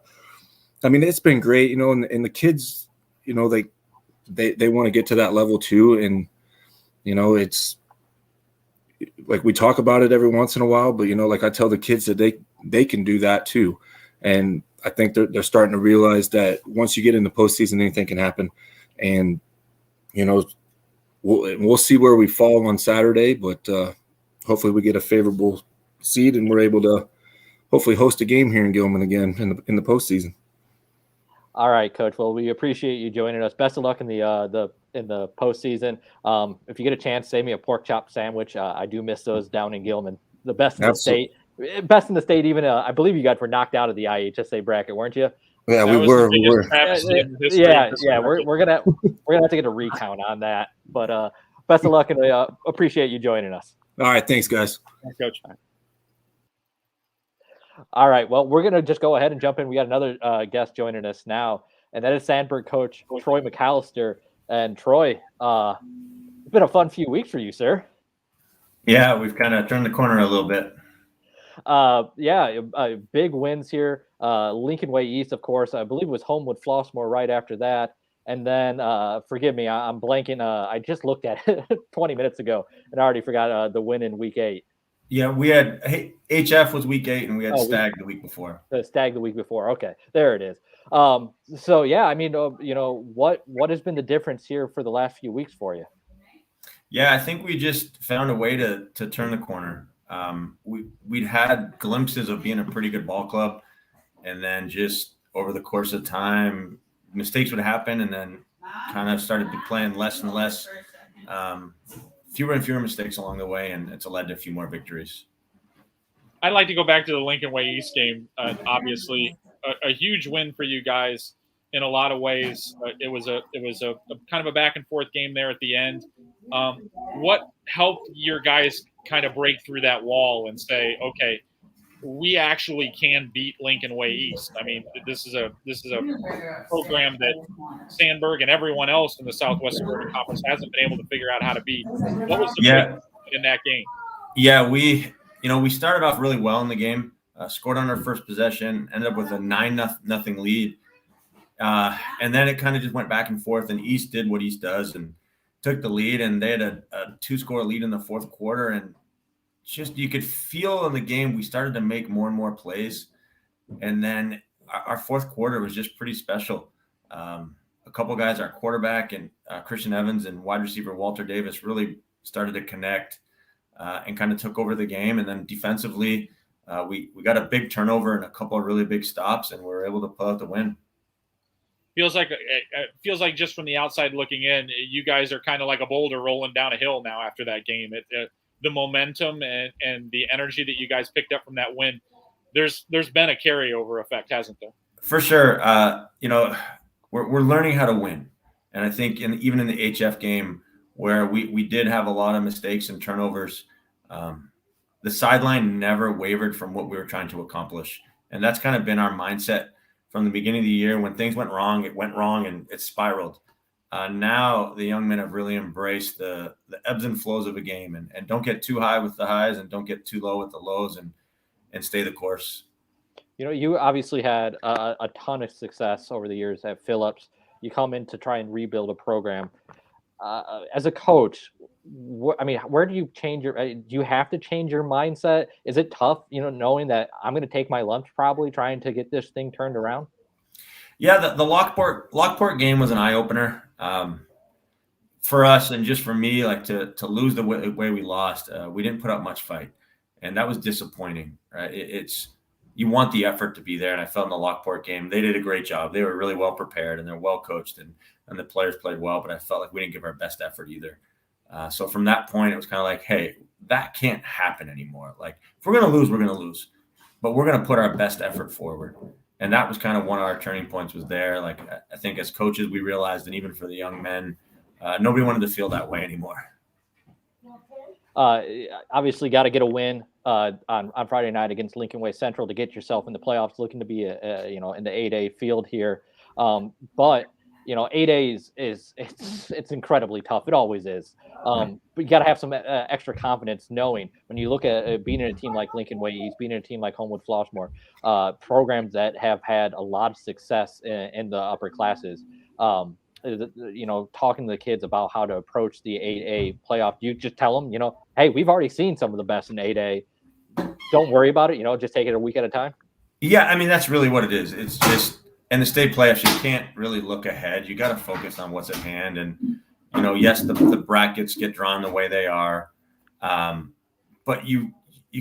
S4: mean, it's been great, you know, and the kids, you know, they want to get to that level too, and you know, it's like we talk about it every once in a while, but you know, like I tell the kids that they can do that too, and I think they're starting to realize that once you get in the postseason, anything can happen. And, you know, we'll see where we fall on Saturday, but hopefully we get a favorable seed and we're able to hopefully host a game here in Gilman again in the postseason.
S1: All right, Coach. Well, we appreciate you joining us. Best of luck in the postseason. If you get a chance, save me a pork chop sandwich. I do miss those down in Gilman. The best in the state. Best in the state, even I believe you guys were knocked out of the IHSA bracket, weren't you?
S4: Yeah, we were.
S1: Yeah, we're gonna have to get a recount on that. But best of luck, and appreciate you joining us.
S4: All right, thanks, guys.
S2: Thanks, Coach.
S1: All right, well, we're gonna just go ahead and jump in. We got another guest joining us now, and that is Sandburg coach Troy McAllister. And Troy, it's been a fun few weeks for you, sir.
S5: Yeah, we've kind of turned the corner a little bit.
S1: Big wins here. Lincoln Way East, of course. I believe it was Homewood Flossmoor right after that. And then, forgive me, I'm blanking. I just looked at it 20 minutes ago and I already forgot the win in week 8.
S5: Yeah, we had HF was week 8 and we had Stag the week before.
S1: The Stag the week before. Okay, there it is. So yeah, I mean, you know, what has been the difference here for the last few weeks for you?
S5: Yeah, I think we just found a way to turn the corner. We'd had glimpses of being a pretty good ball club, and then just over the course of time, mistakes would happen, and then kind of started playing less and less, fewer and fewer mistakes along the way, and it's led to a few more victories.
S2: I'd like to go back to the Lincoln Way East game. Obviously, a huge win for you guys in a lot of ways. It was a kind of a back and forth game there at the end. What helped your guys kind of break through that wall and say, okay, we actually can beat Lincoln Way East? I mean, this is a program that Sandburg and everyone else in the Southwest Suburban Conference hasn't been able to figure out how to beat. What was the break in that game?
S5: Yeah, we started off really well in the game, scored on our first possession, ended up with a 9-0 lead. And then it kind of just went back and forth, and East did what East does and took the lead, and they had a 2-score lead in the fourth quarter. And just you could feel in the game we started to make more and more plays. And then our fourth quarter was just pretty special. A couple guys, our quarterback and Christian Evans and wide receiver Walter Davis really started to connect and kind of took over the game. And then defensively, we got a big turnover and a couple of really big stops, and we were able to pull out the win.
S2: Feels like just from the outside looking in, you guys are kind of like a boulder rolling down a hill now after that game. The momentum and the energy that you guys picked up from that win, there's been a carryover effect, hasn't there? For sure.
S5: We're learning how to win. And I think even in the HF game where we did have a lot of mistakes and turnovers, the sideline never wavered from what we were trying to accomplish. And that's kind of been our mindset from the beginning of the year. When things went wrong, and it spiraled. Now the young men have really embraced the ebbs and flows of a game and don't get too high with the highs and don't get too low with the lows and stay the course.
S1: You know, you obviously had a ton of success over the years at Phillips. You come in to try and rebuild a program. As a coach, where do you change do you have to change your mindset? Is it tough, knowing that I'm going to take my lumps probably trying to get this thing turned around?
S5: Yeah, the Lockport game was an eye opener for us, and just for me, like to lose the way we lost. We didn't put up much fight, and that was disappointing. Right? you want the effort to be there. And I felt in the Lockport game, they did a great job. They were really well prepared and they're well coached, and the players played well, but I felt like we didn't give our best effort either. So from that point, it was kind of like, hey, that can't happen anymore. Like, if we're going to lose, we're going to lose, but we're going to put our best effort forward. And that was kind of one of our turning points was there. Like, I think as coaches, we realized, and even for the young men, nobody wanted to feel that way anymore.
S1: Obviously got to get a win on Friday night against Lincoln Way Central to get yourself in the playoffs, looking to be in the 8A field here. But 8A is it's incredibly tough. It always is. But you got to have some extra confidence knowing when you look at beating a team like Lincoln Way East, beating a team like Homewood Flossmoor, programs that have had a lot of success in the upper classes. Talking to the kids about how to approach the 8A playoff, you just tell them, hey, we've already seen some of the best in 8A. Don't worry about it. Just take it a week at a time.
S5: Yeah, I mean, that's really what it is. It's just in the state playoffs, you can't really look ahead. You got to focus on what's at hand. And, yes, the brackets get drawn the way they are. But you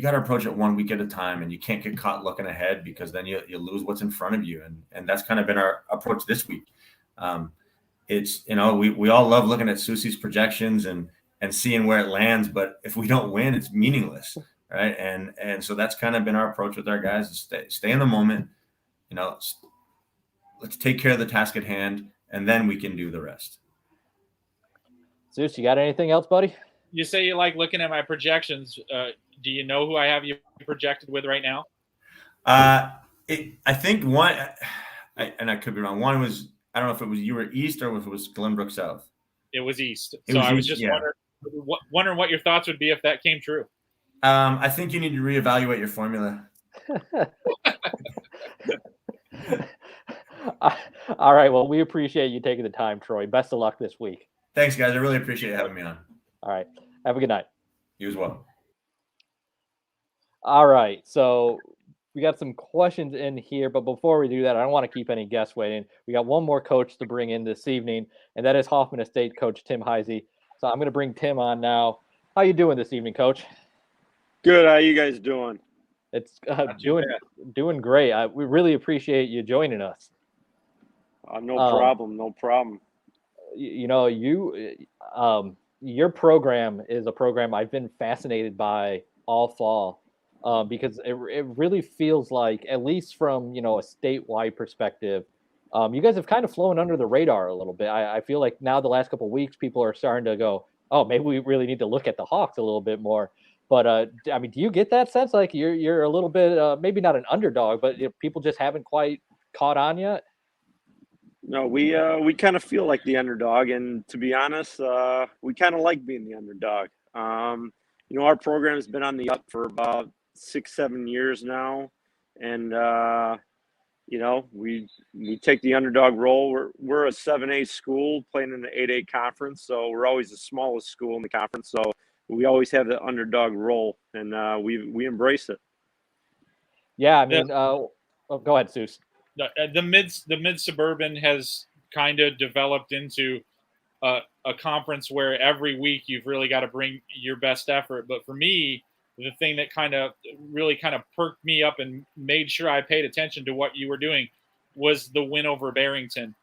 S5: got to approach it 1 week at a time, and you can't get caught looking ahead because then you lose what's in front of you. And that's kind of been our approach this week. It's, we all love looking at Sousie's projections and seeing where it lands, but if we don't win, it's meaningless, right? And so that's kind of been our approach with our guys, is stay in the moment, let's take care of the task at hand, and then we can do the rest.
S1: Zeus, you got anything else, buddy?
S2: You say you like looking at my projections. Do you know who I have you projected with right now?
S5: I think one, and I could be wrong, one was, I don't know if it was you were East or if it was Glenbrook South.
S2: It was East. I was just wondering what your thoughts would be if that came true.
S5: I think you need to reevaluate your formula.
S1: All right. Well, we appreciate you taking the time, Troy. Best of luck this week.
S5: Thanks, guys. I really appreciate having me on.
S1: All right. Have a good night.
S5: You as well.
S1: All right. So we got some questions in here, but before we do that, I don't want to keep any guests waiting. We got one more coach to bring in this evening, and that is Hoffman Estate coach Tim Heisey. So I'm going to bring Tim on now. How you doing this evening, Coach?
S6: Good. How you guys doing?
S1: It's doing great. We really appreciate you joining us.
S6: No problem. No problem.
S1: Your program is a program I've been fascinated by all fall. Because it really feels like, at least from, a statewide perspective, you guys have kind of flown under the radar a little bit. I feel like now the last couple of weeks, people are starting to go, oh, maybe we really need to look at the Hawks a little bit more. But, do you get that sense like you're a little bit, maybe not an underdog, but people just haven't quite caught on yet?
S6: No, we kind of feel like the underdog. And to be honest, we kind of like being the underdog. Our program has been on the up for about 6-7 years now, and we take the underdog role. We're a 7A school playing in the 8A conference, so we're always the smallest school in the conference, so we always have the underdog role, and we embrace it.
S1: Yeah, go ahead, Zeus.
S2: The mid suburban has kind of developed into a conference where every week you've really got to bring your best effort. But for me, the thing that really perked me up and made sure I paid attention to what you were doing was the win over Barrington.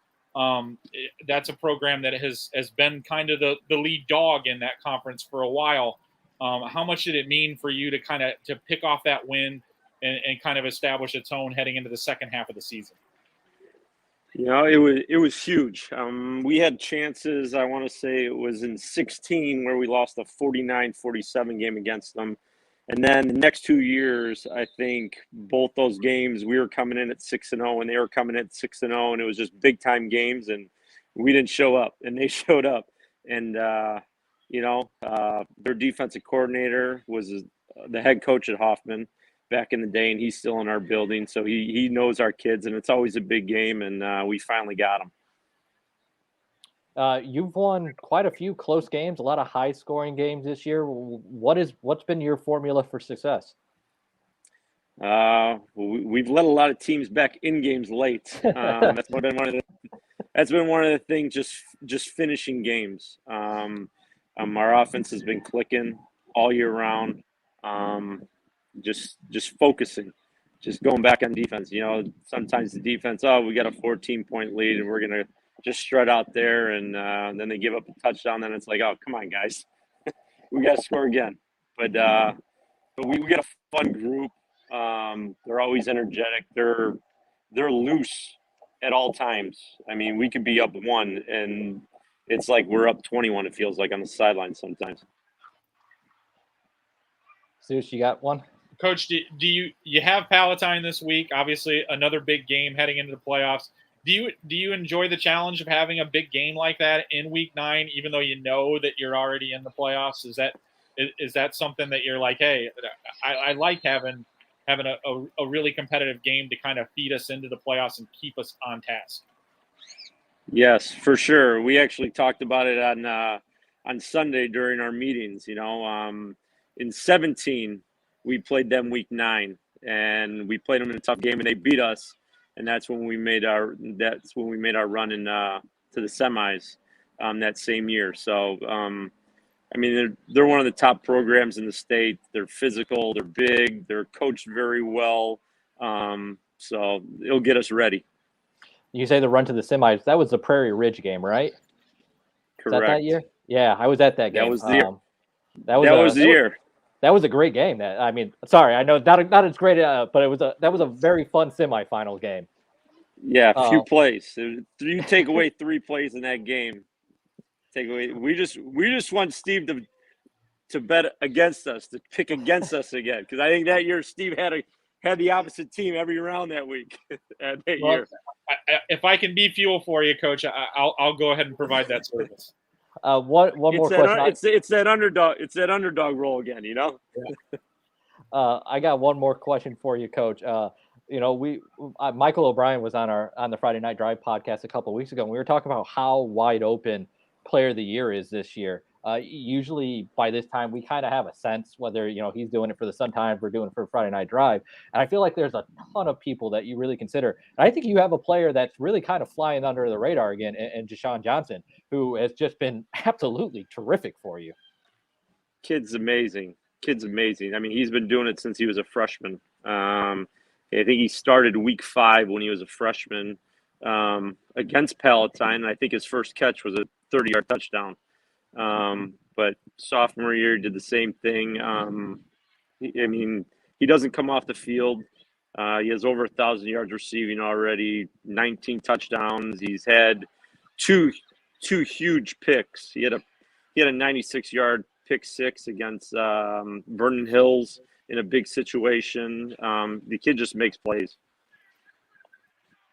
S2: That's a program that has been kind of the lead dog in that conference for a while. How much did it mean for you to pick off that win and kind of establish a tone heading into the second half of the season?
S6: It was huge. We had chances. I want to say it was in 16 where we lost a 49-47 game against them. And then the next 2 years, I think both those games, we were coming in at 6-0 and they were coming in at 6-0, and it was just big time games, and we didn't show up and they showed up. And, their defensive coordinator was the head coach at Hoffman back in the day, and he's still in our building. So he knows our kids, and it's always a big game, and we finally got them.
S1: You've won quite a few close games, a lot of high-scoring games this year. What's been your formula for success?
S6: We've let a lot of teams back in games late. That's been one of the things. Just finishing games. Our offense has been clicking all year round. Just focusing. just going back on defense. Sometimes the defense, we got a 14-point lead and we're going to just strut out there, and then they give up a touchdown. Then it's like, oh, come on, guys. We got to score again. But we got a fun group. They're always energetic. They're loose at all times. I mean, we could be up 1, and it's like we're up 21, it feels like, on the sideline sometimes.
S1: Soucie, you got one?
S2: Coach, do you have Palatine this week? Obviously, another big game heading into the playoffs. Do you enjoy the challenge of having a big game like that in Week 9, even though you know that you're already in the playoffs? Is that something that you're like, hey, I like having a really competitive game to kind of feed us into the playoffs and keep us on task?
S6: Yes, for sure. We actually talked about it on Sunday during our meetings. In 17, we played them Week 9, and we played them in a tough game, and they beat us. And that's when we made our run in to the semis that same year. So, I mean, they're one of the top programs in the state. They're physical, they're big, they're coached very well. So it'll get us ready.
S1: You say the run to the semis. That was the Prairie Ridge game, right?
S6: Correct.
S1: That year? Yeah, I was at that game.
S6: That was the year.
S1: That was the year. That was a great game. Sorry, I know not as great, but that was a very fun semifinal game.
S6: Yeah, a few plays. You take away 3 plays in that game. We just want Steve to bet against us, to pick against us again, because I think that year Steve had the opposite team every round that week. Year.
S2: If I can be fuel for you, Coach, I'll go ahead and provide that service.
S1: One more question.
S6: It's that underdog. It's that underdog role again.
S1: Yeah. I got one more question for you, Coach. Michael O'Brien was on the Friday Night Drive podcast a couple of weeks ago, and we were talking about how wide open Player of the Year is this year. Usually by this time we kind of have a sense whether he's doing it for the Sun Times, we're doing it for Friday Night Drive, and I feel like there's a ton of people that you really consider. And I think you have a player that's really kind of flying under the radar again, and Deshawn Johnson, who has just been absolutely terrific for you.
S6: Kid's amazing. I mean, he's been doing it since he was a freshman. I think he started Week 5 when he was a freshman against Palatine. I think his first catch was a 30-yard touchdown. But sophomore year, he did the same thing. He doesn't come off the field. He has over 1,000 yards receiving already, 19 touchdowns. He's had two huge picks. He had a 96-yard pick 6 against Vernon Hills in a big situation. The kid just makes plays.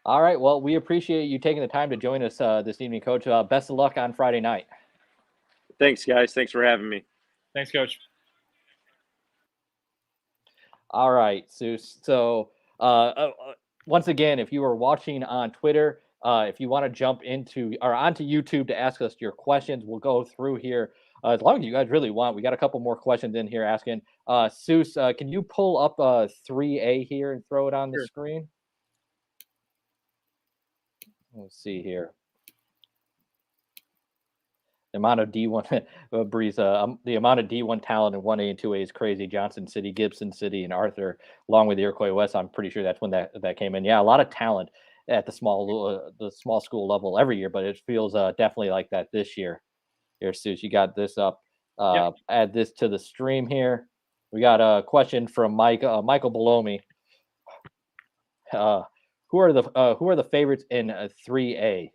S1: All right. Well, we appreciate you taking the time to join us this evening, Coach. Best of luck on Friday night.
S6: Thanks, guys. Thanks for having me.
S2: Thanks, Coach.
S1: All right, Souce. So once again, if you are watching on Twitter, if you want to jump onto YouTube to ask us your questions, we'll go through here as long as you guys really want. We got a couple more questions in here asking. Souce, can you pull up 3A here and throw it on the screen? Let's see here. The amount of D1 Breeze, the amount of D1 talent in 1A and 2A is crazy. Johnson City, Gibson City, and Arthur, along with the Iroquois West. I'm pretty sure that's when that came in. Yeah, a lot of talent at the small school level every year, but it feels definitely like that this year. Here, Souce, you got this up. Yep. Add this to the stream here. We got a question from Michael below me. Who are the favorites in 3A?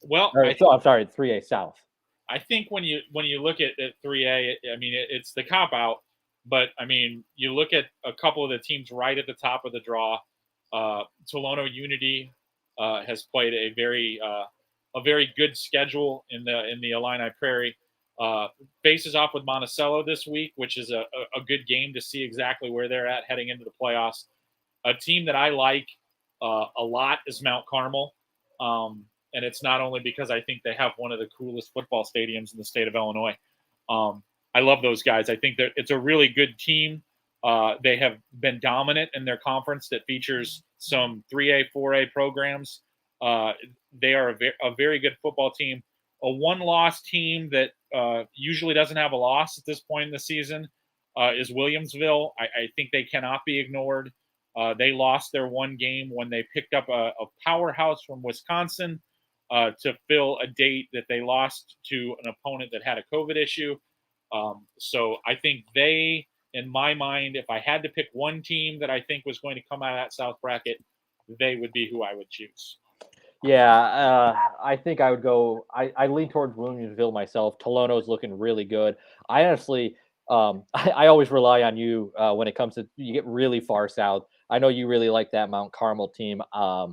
S2: Well,
S1: I'm sorry, 3A South.
S2: I think when you look at 3A, I mean, it's the cop out, but I mean, you look at a couple of the teams right at the top of the draw. Tolono Unity has played a very good schedule in the Illini Prairie. Faces off with Monticello this week, which is a good game to see exactly where they're at heading into the playoffs. A team that I like a lot is Mount Carmel. And it's not only because I think they have one of the coolest football stadiums in the state of Illinois. I love those guys. I think that it's a really good team. They have been dominant in their conference that features some 3A, 4A programs. They are a very good football team. A one-loss team that usually doesn't have a loss at this point in the season. is Williamsville. I think they cannot be ignored. They lost their one game when they picked up a powerhouse from Wisconsin to fill a date that they lost to an opponent that had a COVID issue. So I think they, in my mind, if I had to pick one team that I think was going to come out of that South bracket, they would be who I would choose.
S1: Yeah, I think I would go. I lean towards Williamsville myself. Tolono's looking really good. I honestly, I always rely on you when it comes to you get really far south. I know you really like that Mount Carmel team. I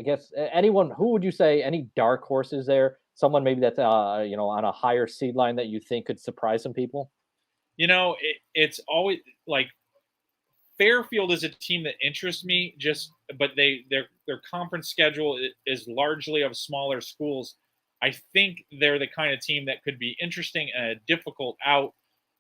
S1: guess anyone who would you say any dark horses there? Someone maybe that's on a higher seed line that you think could surprise some people.
S2: It's always like Fairfield is a team that interests me, but their conference schedule is largely of smaller schools. I think they're the kind of team that could be interesting and a difficult out.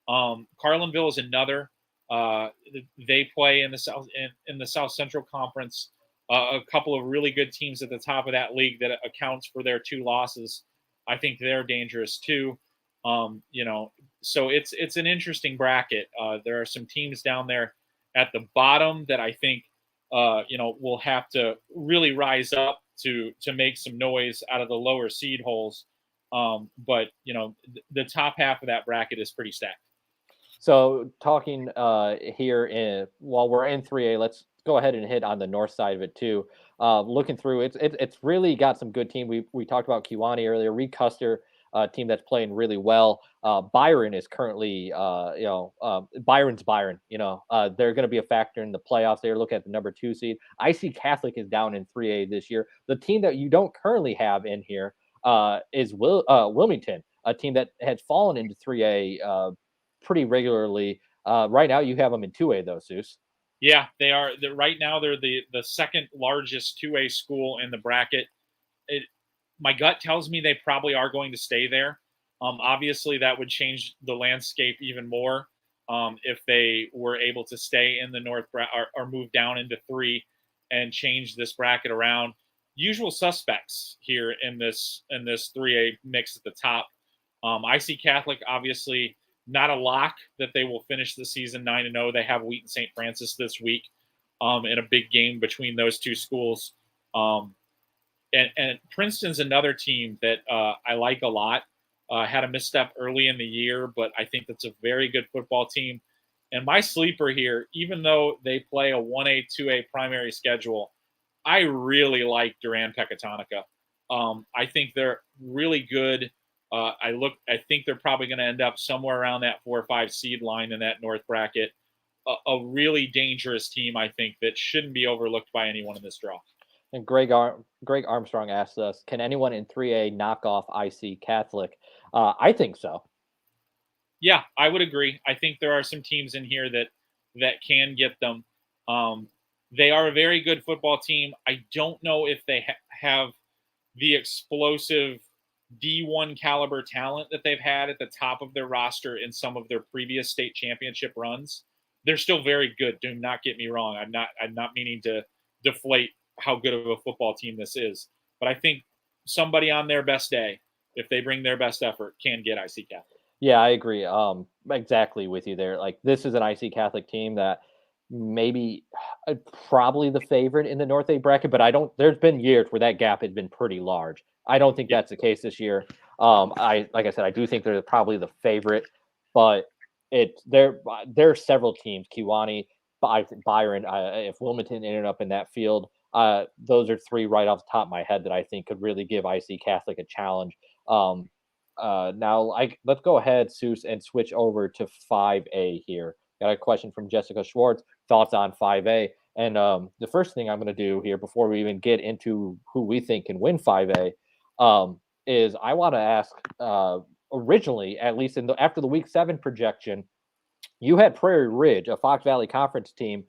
S2: Carlinville is another. They play in the South Central Conference. A couple of really good teams at the top of that league that accounts for their 2 losses. I think they're dangerous too. So it's an interesting bracket. There are some teams down there at the bottom that I think will have to really rise up to make some noise out of the lower seed holes. But the top half of that bracket is pretty stacked.
S1: So talking here while we're in 3A, let's go ahead and hit on the north side of it too. Looking through, it's really got some good team. We talked about Kewanee earlier. Reed Custer, team that's playing really well. Byron is currently, Byron's Byron. They're going to be a factor in the playoffs. They're looking at the number 2 seed. IC Catholic is down in 3A this year. The team that you don't currently have in here is Wilmington, a team that has fallen into 3A pretty regularly. Right now, you have them in 2A though, Seuss.
S2: Yeah, they are. Right now, they're the second largest 2A school in the bracket. My gut tells me they probably are going to stay there. Obviously, that would change the landscape even more if they were able to stay in the north or move down into 3 and change this bracket around. Usual suspects here in this 3A mix at the top. IC Catholic, obviously, not a lock that they will finish the season 9-0. They have Wheaton St. Francis this week in a big game between those 2 schools. And Princeton's another team that I like a lot. Had a misstep early in the year, but I think that's a very good football team. And my sleeper here, even though they play a 1A, 2A primary schedule, I really like Durand-Pecatonica. I think they're really good. I think they're probably going to end up somewhere around that 4 or 5 seed line in that north bracket. A really dangerous team, I think, that shouldn't be overlooked by anyone in this draw.
S1: And Greg Armstrong asked us, can anyone in 3A knock off IC Catholic? I think so.
S2: Yeah, I would agree. I think there are some teams in here that can get them. They are a very good football team. I don't know if they have the explosive D1 caliber talent that they've had at the top of their roster in some of their previous state championship runs. They're still very good. Do not get me wrong. I'm not meaning to deflate how good of a football team this is, but I think somebody on their best day, if they bring their best effort, can get IC Catholic.
S1: Yeah, I agree. Exactly with you there. Like, this is an IC Catholic team that maybe probably the favorite in the North A bracket, but there's been years where that gap has been pretty large. I don't think that's the case this year. Like I said, I do think they're probably the favorite, but there are several teams, Kewanee, Byron, if Wilmington ended up in that field, those are 3 right off the top of my head that I think could really give IC Catholic a challenge. Now, let's go ahead, Seuss, and switch over to 5A here. Got a question from Jessica Schwartz. Thoughts on 5A? And the first thing I'm going to do here before we even get into who we think can win 5A is I want to ask, originally, at least after the Week 7 projection, you had Prairie Ridge, a Fox Valley Conference team.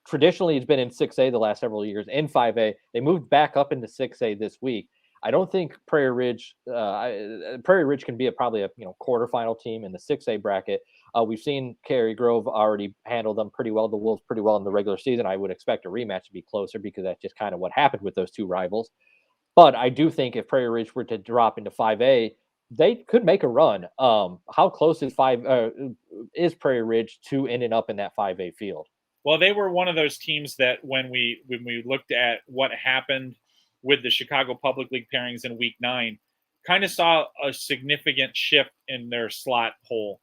S1: Traditionally, it's been in 6A the last several years, in 5A. They moved back up into 6A this week. I don't think Prairie Ridge can be probably a quarterfinal team in the 6A bracket. We've seen Cary Grove already handle them pretty well, the Wolves pretty well in the regular season. I would expect a rematch to be closer because that's just kind of what happened with those 2 rivals. But I do think if Prairie Ridge were to drop into 5A, they could make a run. How close is Prairie Ridge to ending up in that 5A field?
S2: Well, they were one of those teams that when we looked at what happened with the Chicago Public League pairings in Week 9, kind of saw a significant shift in their slot poll.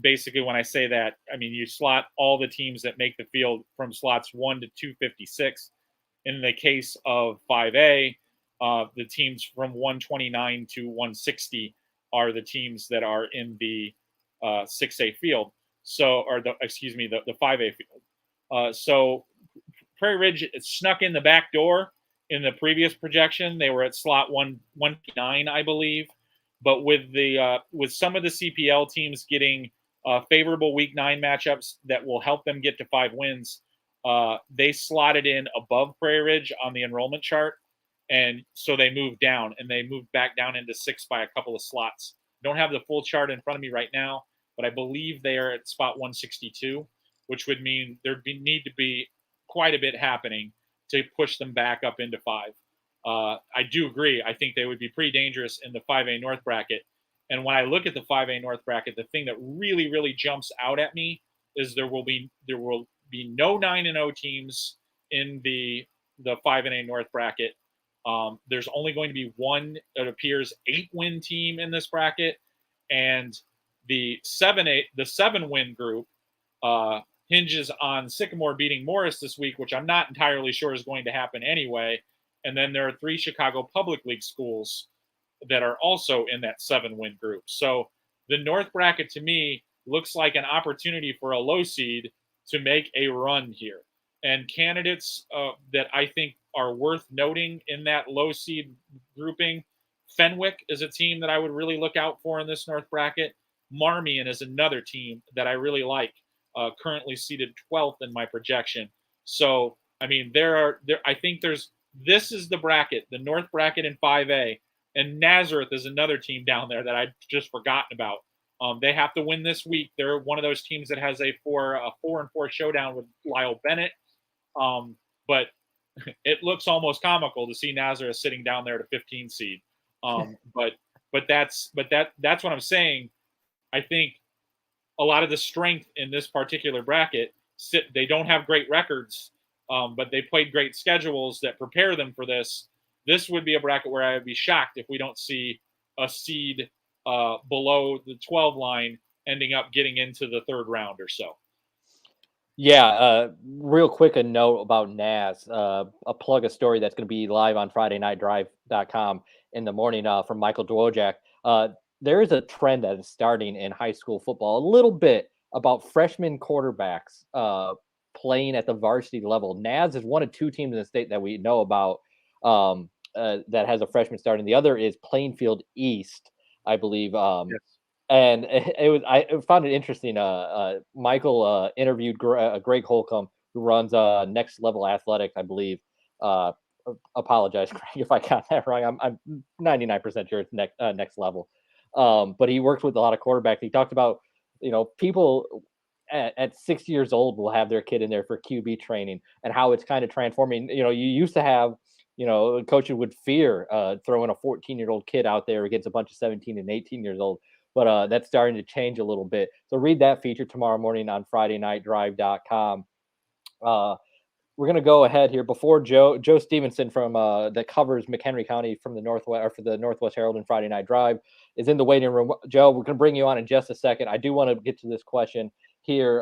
S2: Basically, when I say that, I mean you slot all the teams that make the field from slots 1 to 256. In the case of 5A, the teams from 129 to 160 are the teams that are in the 6A field. So, or the 5A field. So Prairie Ridge snuck in the back door in the previous projection. They were at slot 109, I believe. But with some of the CPL teams getting favorable Week 9 matchups that will help them get to 5 wins, they slotted in above Prairie Ridge on the enrollment chart. And so they moved down, and they moved back down into 6 by a couple of slots. Don't have the full chart in front of me right now, but I believe they are at spot 162, which would mean there'd need to be quite a bit happening to push them back up into 5. I do agree. I think they would be pretty dangerous in the 5A North bracket. And when I look at the 5A North bracket, the thing that really, really jumps out at me is there will be no 9-0 teams in the 5A North bracket. There's only going to be one, it appears, 8-win team in this bracket, and the 7-win group hinges on Sycamore beating Morris this week, which I'm not entirely sure is going to happen anyway. And then there are 3 Chicago Public League schools that are also in that 7-win group. So the North bracket to me looks like an opportunity for a low seed to make a run here. And candidates that I think are worth noting in that low seed grouping, Fenwick is a team that I would really look out for in this North bracket. Marmion is another team that I really like, currently seated 12th in my projection. So, I mean, this is the bracket, the North bracket in 5A, and Nazareth is another team down there that I'd just forgotten about. They have to win this week. They're one of those teams that has a 4-4 showdown with Lyle Bennett. But it looks almost comical to see Nazareth sitting down there to 15 seed. But that's what I'm saying. I think a lot of the strength in this particular bracket, they don't have great records, but they played great schedules that prepare them for this. This would be a bracket where I would be shocked if we don't see a seed below the 12 line ending up getting into the 3rd round or so.
S1: Yeah, real quick, a note about Naz. A story that's going to be live on FridayNightDrive.com in the morning from Michael Dwojak. There is a trend that is starting in high school football a little bit about freshman quarterbacks playing at the varsity level. Naz is one of 2 teams in the state that we know about that has a freshman starting. The other is Plainfield East, I believe. Yes. And I found it interesting. Michael interviewed Greg Holcomb, who runs Next Level Athletics, I believe. Apologize, Greg, if I got that wrong. I'm 99% sure it's Next Level. But he worked with a lot of quarterbacks. He talked about, people at 6 years old will have their kid in there for QB training, and how it's kind of transforming. You used to have, coaches would fear throwing a 14-year-old kid out there against a bunch of 17 and 18 years old. But that's starting to change a little bit. So read that feature tomorrow morning on FridayNightDrive.com. We're going to go ahead here before Joe Stevenson from that covers Mchenry County from the Northwest, or for the Northwest Herald and Friday Night Drive, is in the waiting room. Joe, we're going to bring you on in just a second. I do want to get to this question here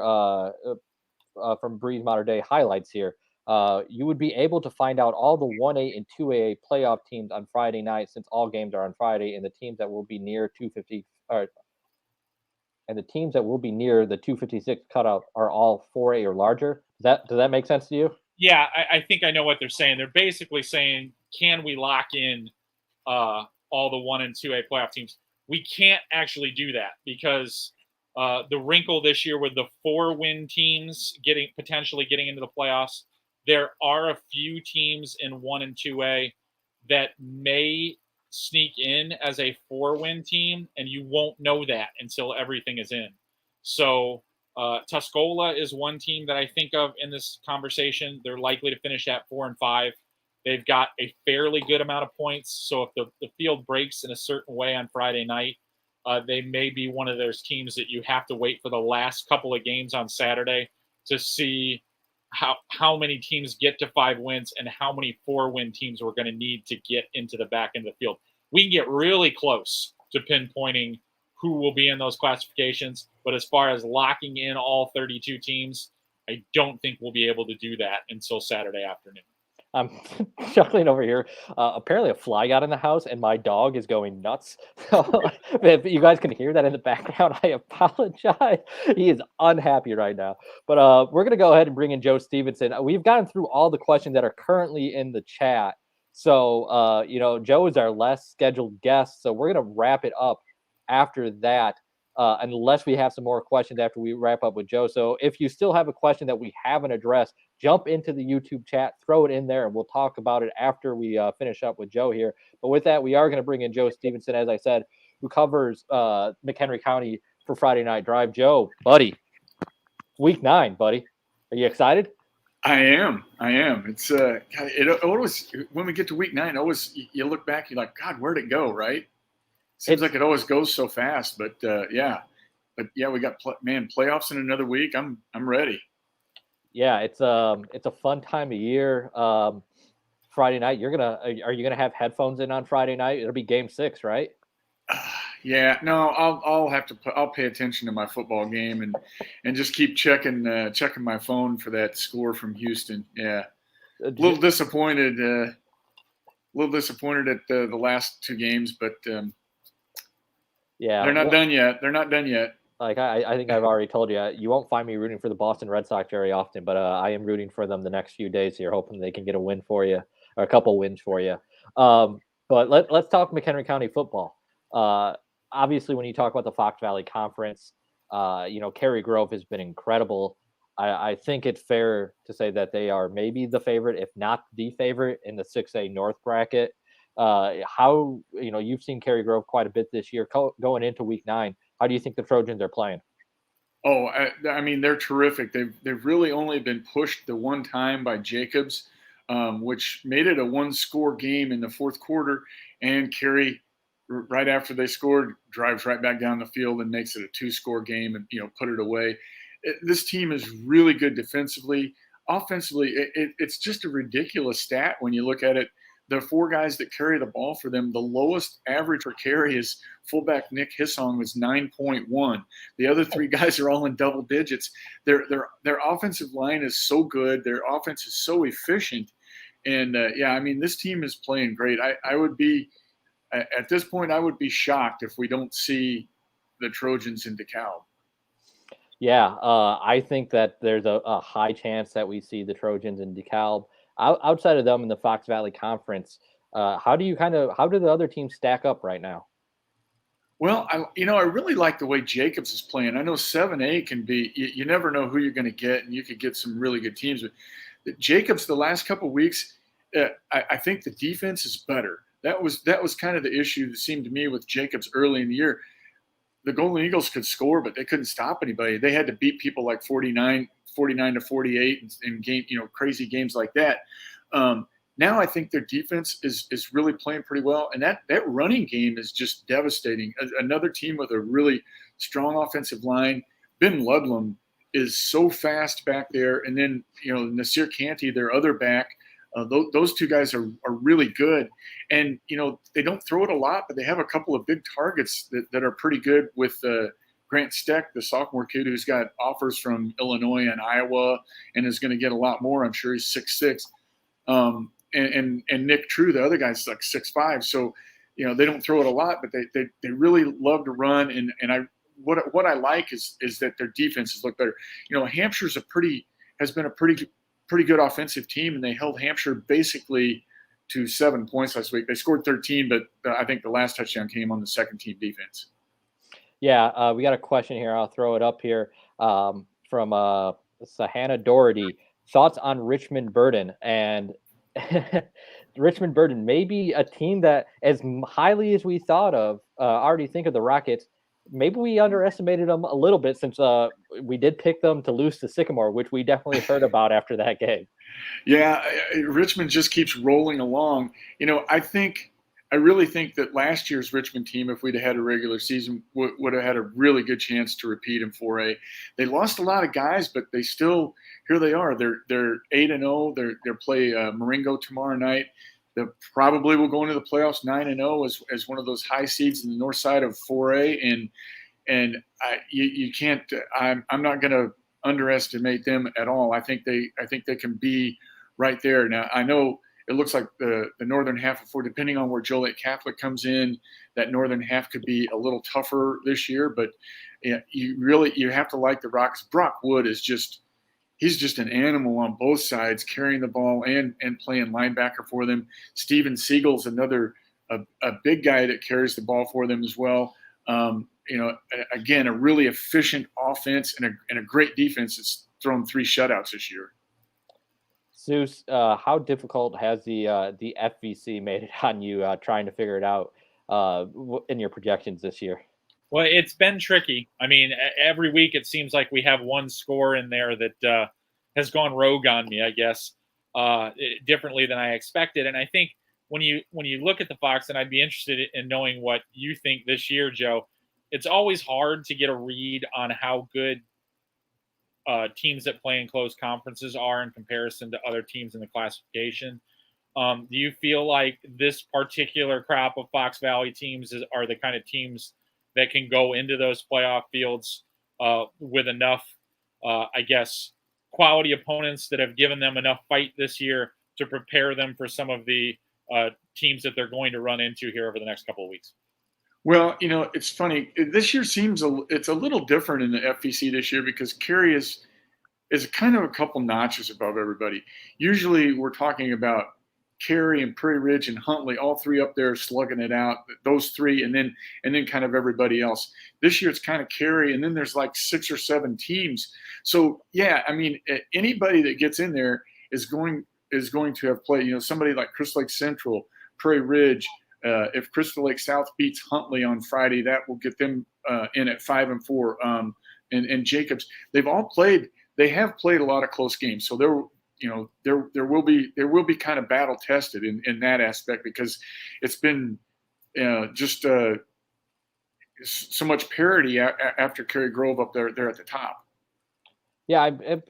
S1: from Breeze Modern Day Highlights here. You would be able to find out all the 1A and 2A playoff teams on Friday night, since all games are on Friday, and the teams that will be near 250. And the teams that will be near the 256 cutoff are all 4A or larger. Does that make sense to you?
S2: Yeah, I think I know what they're saying. They're basically saying, can we lock in all the 1 and 2A playoff teams? We can't actually do that because the wrinkle this year with the 4-win teams potentially getting into the playoffs, there are a few teams in 1 and 2A that may sneak in as a 4-win team, and you won't know that until everything is in. So Tuscola is one team that I think of in this conversation. They're likely to finish at 4 and 5. They've got a fairly good amount of points. So if the field breaks in a certain way on Friday night, they may be one of those teams that you have to wait for the last couple of games on Saturday to see how many teams get to 5 wins and how many 4-win teams we're going to need to get into the back end of the field. We can get really close to pinpointing who will be in those classifications, but as far as locking in all 32 teams, I don't think we'll be able to do that until Saturday afternoon.
S1: I'm chuckling over here. Apparently a fly got in the house and my dog is going nuts. So if you guys can hear that in the background, I apologize. He is unhappy right now. But we're going to go ahead and bring in Joe Stevenson. We've gotten through all the questions that are currently in the chat. So, Joe is our last scheduled guest. So we're going to wrap it up after that. Unless we have some more questions after we wrap up with Joe. So if you still have a question that we haven't addressed, jump into the YouTube chat, throw it in there, and we'll talk about it after we finish up with Joe here. But with that, we are going to bring in Joe Stevenson, as I said, who covers McHenry County for Friday Night Drive. Joe, buddy, week 9, buddy. Are you excited?
S7: I am. It's it always, when we get to week 9, always you look back, you're like, God, where'd it go, right? Seems like it always goes so fast, but yeah, we got playoffs in another week. I'm ready.
S1: Yeah, it's a fun time of year. Friday night, are you gonna have headphones in on Friday night? It'll be Game 6, right?
S7: Yeah, no, I'll pay attention to my football game and just keep checking my phone for that score from Houston. Yeah, a little disappointed at the last 2 games, but.
S1: Yeah,
S7: they're not done yet.
S1: Like I think I've already told you, you won't find me rooting for the Boston Red Sox very often, but I am rooting for them the next few days here, hoping they can get a win for you, or a couple wins for you. But let's talk McHenry County football. Obviously, when you talk about the Fox Valley Conference, Cary Grove has been incredible. I think it's fair to say that they are maybe the favorite, if not the favorite, in the 6A North bracket. You've seen Cary Grove quite a bit this year going into week 9. How do you think the Trojans are playing?
S7: Oh, I mean, they're terrific. They've really only been pushed the one time by Jacobs, which made it a 1-score game in the 4th quarter. And Cary, right after they scored, drives right back down the field and makes it a 2-score game and, put it away. This team is really good defensively. Offensively, it's just a ridiculous stat when you look at it. The 4 guys that carry the ball for them, the lowest average for carry is fullback Nick Hissong was 9.1. The other 3 guys are all in double digits. Their offensive line is so good. Their offense is so efficient. And, this team is playing great. I would be – at this point, I would be shocked if we don't see the Trojans in DeKalb.
S1: Yeah, I think that there's a high chance that we see the Trojans in DeKalb. Outside of them in the Fox Valley Conference, how do the other teams stack up right now?
S7: Well, I really like the way Jacobs is playing. I know 7A can be, you never know who you're going to get, and you could get some really good teams. But Jacobs, the last couple of weeks, I think the defense is better. That was kind of the issue that seemed to me with Jacobs early in the year. The Golden Eagles could score, but they couldn't stop anybody. They had to beat people like 49 to 48 in game, crazy games like that. Now I think their defense is really playing pretty well, and that running game is just devastating. Another team with a really strong offensive line. Ben Ludlam is so fast back there, and then Nasir Canty, their other back. Those 2 guys are really good, and they don't throw it a lot, but they have a couple of big targets that are pretty good with Grant Steck, the sophomore kid who's got offers from Illinois and Iowa and is going to get a lot more. I'm sure he's 6'6". And Nick True, the other guy's like 6'5". So, they don't throw it a lot, but they really love to run. And what I like is that their defenses look better. Hampshire's has been a pretty good offensive team, and they held Hampshire basically to 7 points last week. They scored 13, but I think the last touchdown came on the second team defense.
S1: Yeah, we got a question here. I'll throw it up here from Sahana Doherty. Thoughts on Richmond Burden? And Richmond Burden may be a team that, as highly as we thought of, already think of the Rockets, maybe we underestimated them a little bit since we did pick them to lose to Sycamore, which we definitely heard about after that game.
S7: Yeah, Richmond just keeps rolling along. I really think that last year's Richmond team, if we'd have had a regular season, would have had a really good chance to repeat in 4A. They lost a lot of guys, but they still, here they are. They're 8-0. They'll play Marengo tomorrow night. They probably will go into the playoffs 9-0 as one of those high seeds in the north side of 4A. And you can't. I'm not going to underestimate them at all. I think they can be right there. Now I know. It looks like the northern half of 4, depending on where Joliet Catholic comes in, that northern half could be a little tougher this year. But you have to like the Rocks. Brock Wood he's just an animal on both sides, carrying the ball and playing linebacker for them. Steven Siegel's another a big guy that carries the ball for them as well. Again, a really efficient offense and a great defense that's thrown 3 shutouts this year.
S1: Zeus, how difficult has the FVC made it on you trying to figure it out in your projections this year?
S2: Well, it's been tricky. I mean, every week it seems like we have one score in there that has gone rogue on me, I guess, differently than I expected. And I think when you look at the Fox, and I'd be interested in knowing what you think this year, Joe, it's always hard to get a read on how good teams that play in close conferences are in comparison to other teams in the classification. Do you feel like this particular crop of Fox Valley teams are the kind of teams that can go into those playoff fields with enough, quality opponents that have given them enough fight this year to prepare them for some of the teams that they're going to run into here over the next couple of weeks?
S7: Well, it's funny. This year it's a little different in the FVC this year because Cary is kind of a couple notches above everybody. Usually we're talking about Cary and Prairie Ridge and Huntley, all 3 up there slugging it out, those 3, and then kind of everybody else. This year it's kind of Cary, and then there's like 6 or 7 teams. So yeah, I mean, anybody that gets in there is going to have played. Somebody like Crystal Lake Central, Prairie Ridge. If Crystal Lake South beats Huntley on Friday, that will get them in at 5-4. And Jacobs, they have played a lot of close games. So there will be kind of battle tested in that aspect because it's been just so much parity after Cary Grove up there at the top.
S1: Yeah,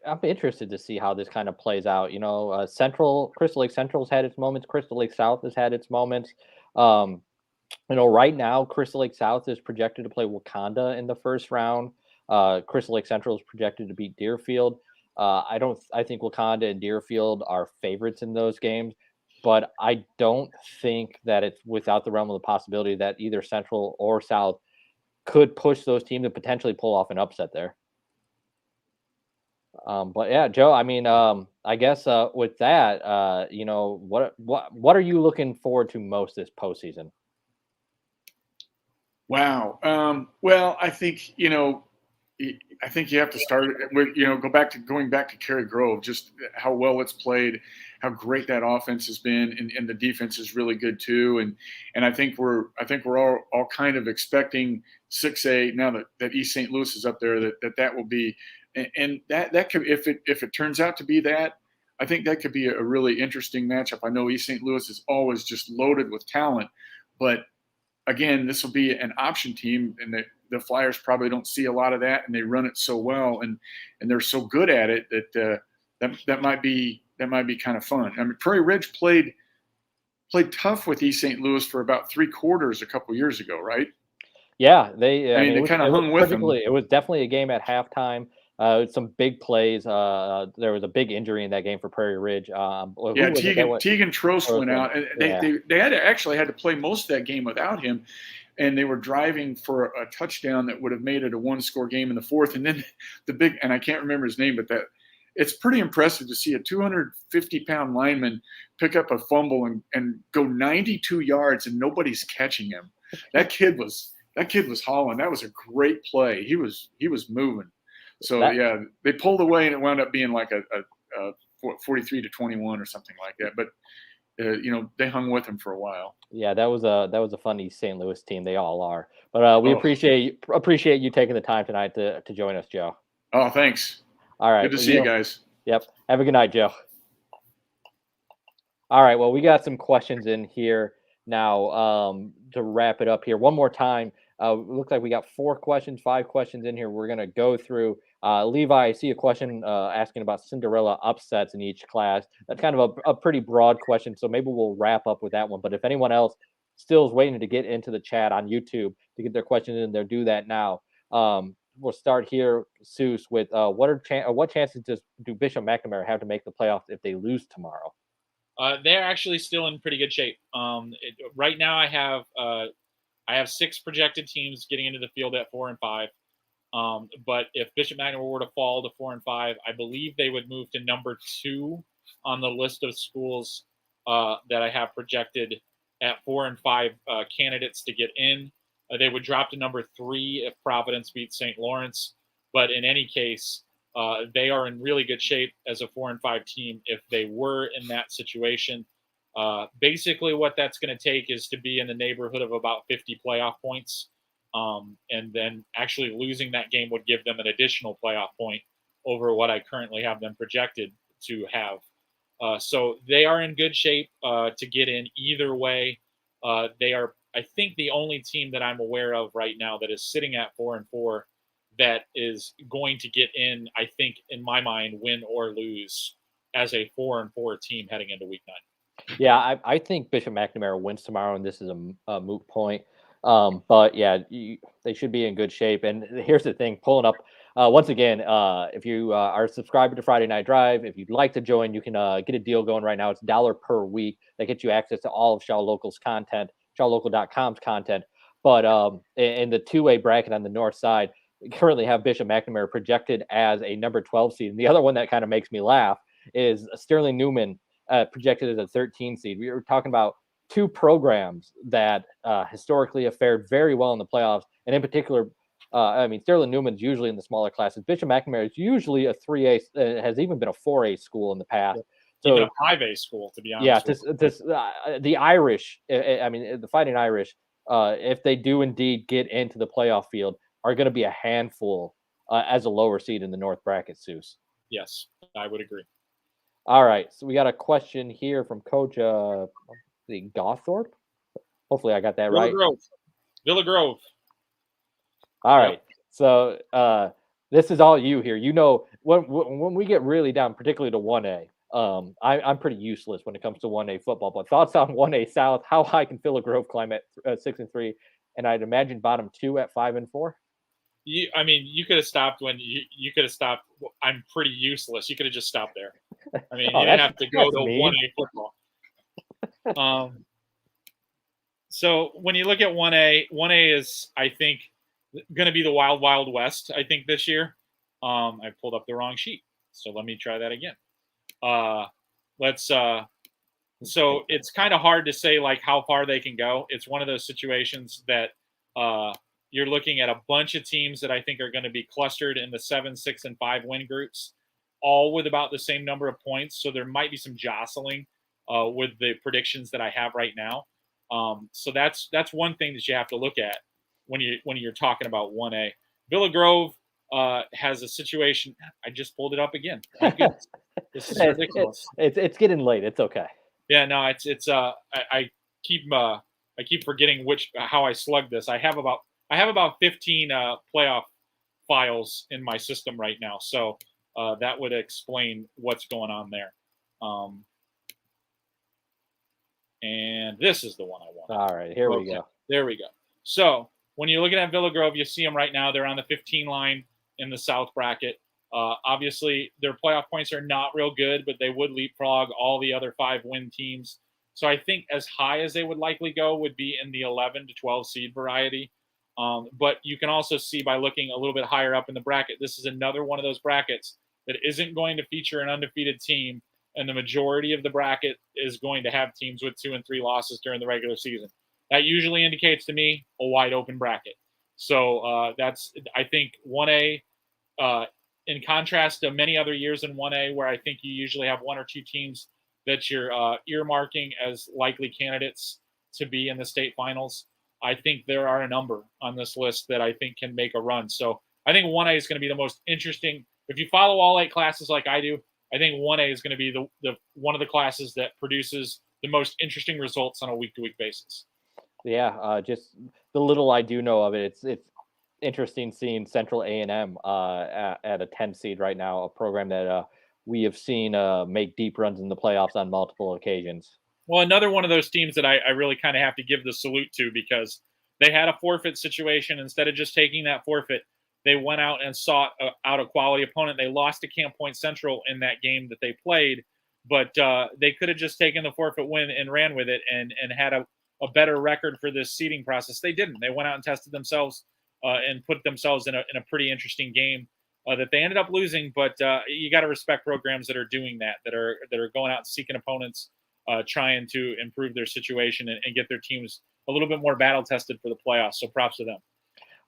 S1: I'm interested to see how this kind of plays out. Crystal Lake Central's had its moments. Crystal Lake South has had its moments. Right now, Crystal Lake South is projected to play Wakanda in the first round. Crystal Lake Central is projected to beat Deerfield. I think Wakanda and Deerfield are favorites in those games, but I don't think that it's without the realm of the possibility that either Central or South could push those teams and potentially pull off an upset there. But yeah, Joe, I mean, I guess with that, what are you looking forward to most this postseason?
S7: Wow. Well, I think you have to start with going back to Cary Grove, just how well it's played, how great that offense has been, and the defense is really good too. And I think we're all kind of expecting 6A now that East St. Louis is up there that will be. And that could, if it turns out to be that, I think that could be a really interesting matchup. I know East St. Louis is always just loaded with talent, but again, this will be an option team, and the Flyers probably don't see a lot of that, and they run it so well, and they're so good at it that might be kind of fun. I mean, Prairie Ridge played tough with East St. Louis for about 3 quarters a couple years ago, right?
S1: Yeah, they
S7: kind of hung with them.
S1: It was definitely a game at halftime. Some big plays. There was a big injury in that game for Prairie Ridge.
S7: Tegan Trost went out, and they actually had to play most of that game without him, and they were driving for a touchdown that would have made it a 1-score game in the 4th. And then and I can't remember his name, but it's pretty impressive to see a 250-pound lineman pick up a fumble and go 92 yards, and nobody's catching him. That kid was hauling. That was a great play. He was moving. So they pulled away, and it wound up being like a 43-21 or something like that. But they hung with him for a while.
S1: Yeah, that was a funny St. Louis team. They all are. But we appreciate you taking the time tonight to join us, Joe.
S7: Oh, thanks.
S1: All right.
S7: Good to see you guys.
S1: Yep. Have a good night, Joe. All right. Well, we got some questions in here now to wrap it up here. One more time. It looks like we got 5 questions in here. We're going to go through. Levi, I see a question asking about Cinderella upsets in each class. That's kind of a pretty broad question, so maybe we'll wrap up with that one. But if anyone else still is waiting to get into the chat on YouTube to get their questions in there, do that now. We'll start here, Souce, with what chances do Bishop McNamara have to make the playoffs if they lose tomorrow?
S2: They're actually still in pretty good shape. Right now, I have 6 projected teams getting into the field at 4 and 5. But if Bishop McNamara were to fall to 4 and 5, I believe they would move to number 2 on the list of schools that I have projected at 4 and 5 candidates to get in. They would drop to number 3 if Providence beats St. Lawrence. But in any case, they are in really good shape as a 4 and 5 team if they were in that situation. Basically, what that's going to take is to be in the neighborhood of about 50 playoff points. And then actually losing that game would give them an additional playoff point over what I currently have them projected to have. So they are in good shape to get in either way. They are, I think, the only team that I'm aware of right now that is sitting at 4 and 4 that is going to get in, I think, in my mind, win or lose as a 4 and 4 team heading into week 9.
S1: Yeah, I think Bishop McNamara wins tomorrow, and this is a moot point. But yeah, they should be in good shape. And here's the thing, pulling up once again, if you are subscribed to Friday Night Drive, if you'd like to join, you can get a deal going right now. It's $1 per week that gets you access to all of Shaw Local's content, shawlocal.com's content. But in the 2A bracket on the north side, we currently have Bishop McNamara projected as a number 12 seed. And the other one that kind of makes me laugh is Sterling Newman projected as a 13 seed. We were talking about 2 programs that historically have fared very well in the playoffs, and in particular, Sterling Newman's usually in the smaller classes. Bishop McNamara is usually a 3A, has even been a 4A school in the past.
S2: So even a 5A school, to be honest.
S1: Yeah, the Irish, the Fighting Irish, if they do indeed get into the playoff field, are going to be a handful as a lower seed in the North bracket, Souce.
S2: Yes, I would agree.
S1: All right, so we got a question here from Coach Gawthorpe. Hopefully I got that right.
S2: Villa Grove.
S1: All right. So this is all you here. You know, when we get really down, particularly to 1A, I'm pretty useless when it comes to 1A football. But thoughts on 1A South? How high can Villa Grove climb at 6 and 3? And I'd imagine bottom 2 at 5 and 4.
S2: You could have stopped when you could have stopped. I'm pretty useless. You could have just stopped there. I mean, you didn't have to go to 1A football. So when you look at 1A is, I think, going to be the wild, wild west, I think, this year. I pulled up the wrong sheet. So let me try that again. So it's kind of hard to say like how far they can go. It's one of those situations that you're looking at a bunch of teams that I think are going to be clustered in the 7, 6, and 5 win groups, all with about the same number of points. So there might be some jostling with the predictions that I have right now. So that's one thing that you have to look at when you're talking about 1A. Villa Grove has a situation. I just pulled it up again. My goodness. This is ridiculous.
S1: It's getting late. It's okay.
S2: Yeah, no, I keep forgetting how I slugged this. I have about 15 playoff files in my system right now, so that would explain what's going on there. And this is the one I want.
S1: All right, here we go.
S2: There we go. So when you're looking at Villa Grove, you see them right now. They're on the 15 line in the South bracket. Obviously, their playoff points are not real good, but they would leapfrog all the other 5-win teams. So I think as high as they would likely go would be in the 11 to 12 seed variety. But you can also see by looking a little bit higher up in the bracket, this is another one of those brackets that isn't going to feature an undefeated team, and the majority of the bracket is going to have teams with 2 and 3 losses during the regular season. That usually indicates to me a wide open bracket. So that's, I think, 1A, in contrast to many other years in 1A, where I think you usually have 1 or 2 teams that you're earmarking as likely candidates to be in the state finals, I think there are a number on this list that I think can make a run. So I think 1A is going to be the most interesting. If you follow all 8 classes like I do, I think 1A is going to be the one of the classes that produces the most interesting results on a week-to-week basis.
S1: Yeah, just the little I do know of it, it's interesting seeing Central A&M at a 10 seed right now, a program that we have seen make deep runs in the playoffs on multiple occasions.
S2: Well, another one of those teams that I really kind of have to give the salute to, because they had a forfeit situation. Instead of just taking that forfeit, they went out and sought out a quality opponent. They lost to Camp Point Central in that game that they played, but they could have just taken the forfeit win and ran with it and had a better record for this seeding process. They didn't. They went out and tested themselves and put themselves in a pretty interesting game that they ended up losing. But you got to respect programs that are doing that are going out and seeking opponents, trying to improve their situation and get their teams a little bit more battle tested for the playoffs. So props to them.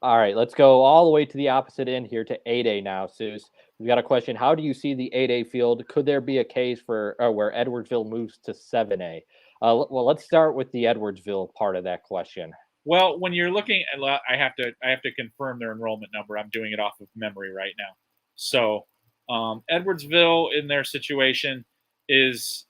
S1: All right, let's go all the way to the opposite end here to 8A now, Seuss. We've got a question. How do you see the 8A field? Could there be a case for where Edwardsville moves to 7A? Well, let's start with the Edwardsville part of that question.
S2: Well, when you're looking at, I have to confirm their enrollment number. I'm doing it off of memory right now. So Edwardsville in their situation is,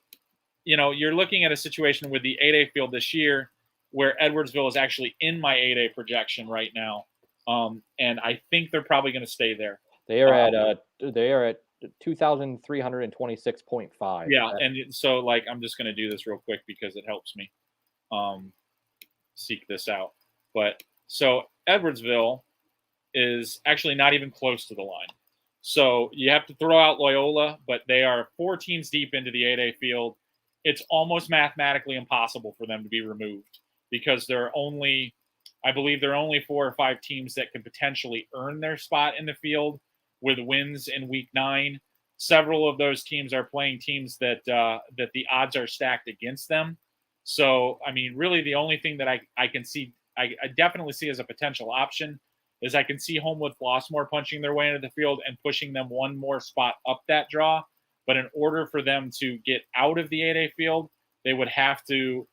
S2: you're looking at a situation with the 8A field this year where Edwardsville is actually in my 8A projection right now. And I think they're probably going to stay there.
S1: They are at 2,326.5.
S2: Yeah, and so I'm just going to do this real quick because it helps me seek this out. But so Edwardsville is actually not even close to the line. So you have to throw out Loyola, but they are 4 teams deep into the 8A field. It's almost mathematically impossible for them to be removed because I believe there are only 4 or 5 teams that could potentially earn their spot in the field with wins in week 9. Several of those teams are playing teams that the odds are stacked against them. So, I mean, really the only thing that I can see, I definitely see as a potential option is I can see Homewood Flossmoor punching their way into the field and pushing them one more spot up that draw. But in order for them to get out of the 8A field, we would have to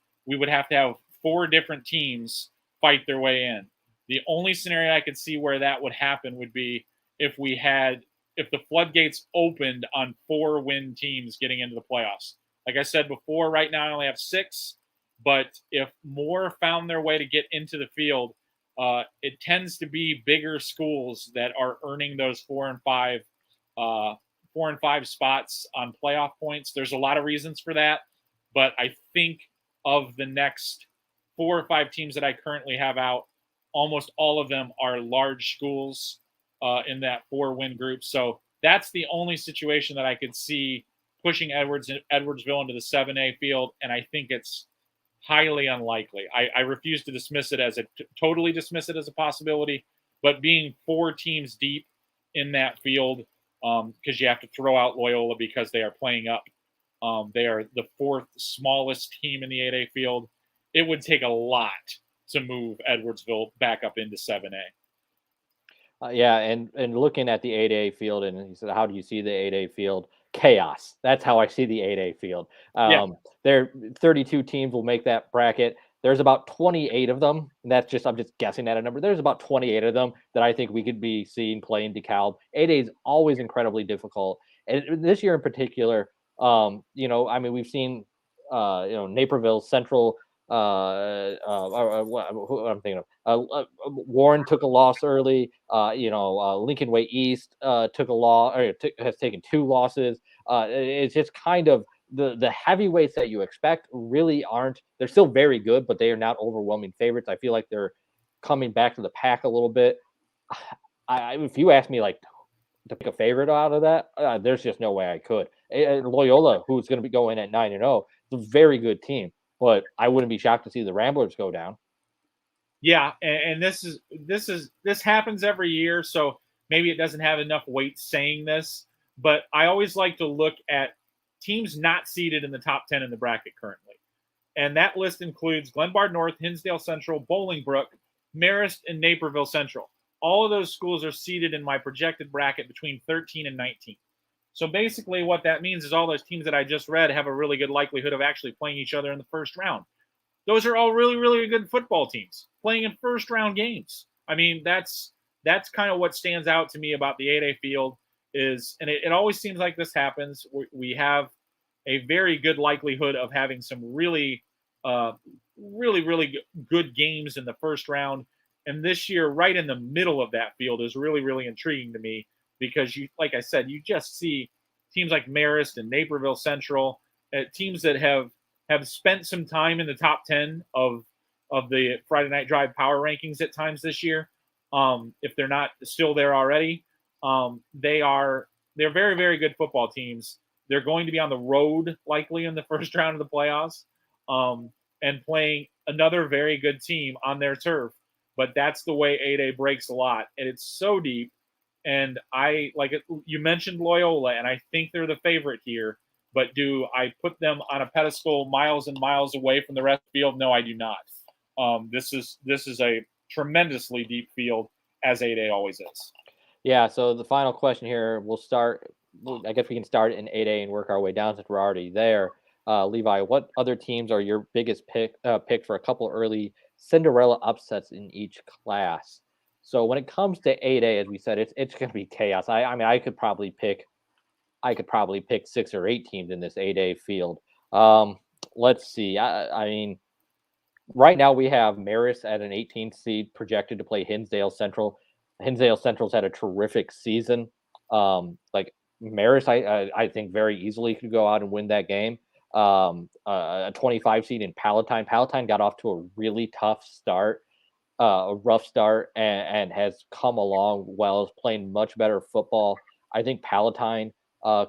S2: have 4 different teams fight their way in. The only scenario I could see where that would happen would be if the floodgates opened on 4 win teams getting into the playoffs. Like I said before, right now I only have 6, but if more found their way to get into the field, it tends to be bigger schools that are earning those 4 and 5 spots on playoff points. There's a lot of reasons for that, but I think of the next 4 or 5 teams that I currently have out, almost all of them are large schools in that 4-win group. So that's the only situation that I could see pushing Edwardsville into the 7A field, and I think it's highly unlikely. I refuse to totally dismiss it as a possibility, but being 4 teams deep in that field, because you have to throw out Loyola because they are playing up. They are the 4th smallest team in the 8A field. It would take a lot to move Edwardsville back up into 7A.
S1: Yeah, and looking at the 8A field, and he said, how do you see the 8A field? Chaos. That's how I see the 8A field. There 32 teams will make that bracket. There's about 28 of them. And I'm just guessing at a number. There's about 28 of them that I think we could be seeing play in DeKalb. 8A is always incredibly difficult. And this year in particular, we've seen, Naperville, Central, what I'm thinking of. Warren took a loss early. Lincoln Way East took a loss, or has taken 2 losses. It's just kind of the heavyweights that you expect really aren't. They're still very good, but they are not overwhelming favorites. I feel like they're coming back to the pack a little bit. If you ask me to pick a favorite out of that, there's just no way I could. Loyola, who's going to be going at 9-0, it's a very good team. But I wouldn't be shocked to see the Ramblers go down.
S2: Yeah, and this happens every year, so maybe it doesn't have enough weight saying this. But I always like to look at teams not seeded in the top 10 in the bracket currently, and that list includes Glenbard North, Hinsdale Central, Bolingbrook, Marist, and Naperville Central. All of those schools are seeded in my projected bracket between 13 and 19. So basically what that means is all those teams that I just read have a really good likelihood of actually playing each other in the first round. Those are all really, really good football teams playing in first round games. I mean, that's kind of what stands out to me about the 8A field is, and it always seems like this happens. We have a very good likelihood of having some really, really good games in the first round. And this year, right in the middle of that field is really, really intriguing to me because like I said, you just see teams like Marist and Naperville Central, teams that have spent some time in the top 10 of the Friday Night Drive power rankings at times this year. If they're not still there already, they're very, very good football teams. They're going to be on the road likely in the first round of the playoffs, and playing another very good team on their turf. But that's the way 8A breaks a lot, and it's so deep. And you mentioned Loyola, and I think they're the favorite here. But do I put them on a pedestal miles and miles away from the rest of the field? No, I do not. This is a tremendously deep field, as 8A always is.
S1: Yeah, so the final question here, I guess we can start in 8A and work our way down since we're already there. Levi, what other teams are your biggest pick for a couple early Cinderella upsets in each class? So when it comes to 8A, as we said, it's going to be chaos. I mean, I could probably pick 6 or 8 teams in this 8A field. Let's see. I mean, right now we have Marist at an 18th seed projected to play Hinsdale Central. Hinsdale Central's had a terrific season. Like Marist, I think very easily could go out and win that game. A 25 seed in Palatine. Palatine got off to a really tough start, a rough start, and has come along well, is playing much better football. I think Palatine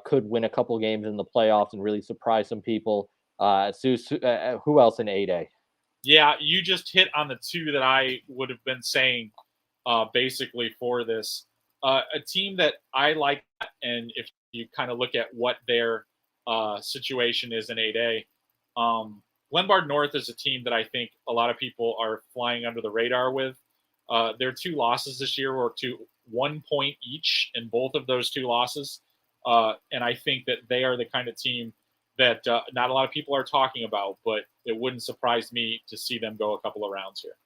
S1: could win a couple games in the playoffs and really surprise some people. Who else in 8A?
S2: Yeah, you just hit on the two that I would have been saying basically for this. A team that I like, and if you kind of look at what their situation is in 8A, Glenbard North is a team that I think a lot of people are flying under the radar with. Their 2 losses this year were to 1 point each in both of those 2 losses. And I think that they are the kind of team that not a lot of people are talking about, but it wouldn't surprise me to see them go a couple of rounds here.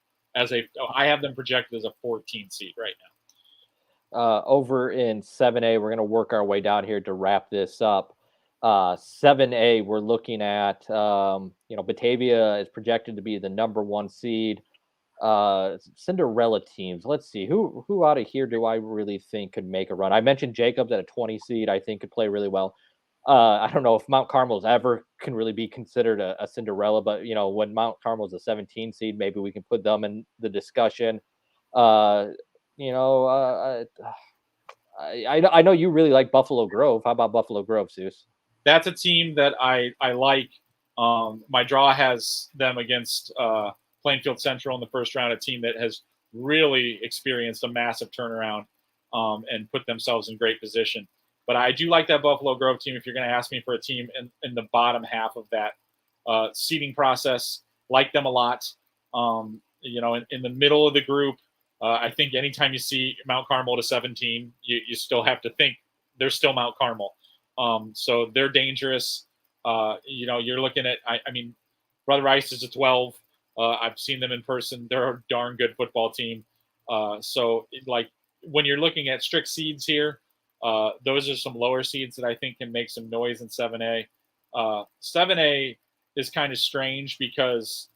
S2: I have them projected as a 14 seed right now.
S1: Over in 7A, we're going to work our way down here to wrap this up. 7A, we're looking at, Batavia is projected to be the number 1 seed. Cinderella teams. Let's see who out of here do I really think could make a run. I mentioned Jacobs at a 20 seed. I think could play really well. I don't know if Mount Carmel's ever can really be considered a Cinderella, but when Mount Carmel's a 17 seed, maybe we can put them in the discussion. I know you really like Buffalo Grove. How about Buffalo Grove, Seuss?
S2: That's a team that I like. My draw has them against Plainfield Central in the first round, a team that has really experienced a massive turnaround and put themselves in great position. But I do like that Buffalo Grove team. If you're going to ask me for a team in the bottom half of that seeding process, like them a lot. In the middle of the group, I think anytime you see Mount Carmel to 17, you still have to think they're still Mount Carmel. So they're dangerous. You're looking at, Brother Rice is a 12. I've seen them in person. They're a darn good football team. So when you're looking at strict seeds here, those are some lower seeds that I think can make some noise in 7A. 7A is kind of strange because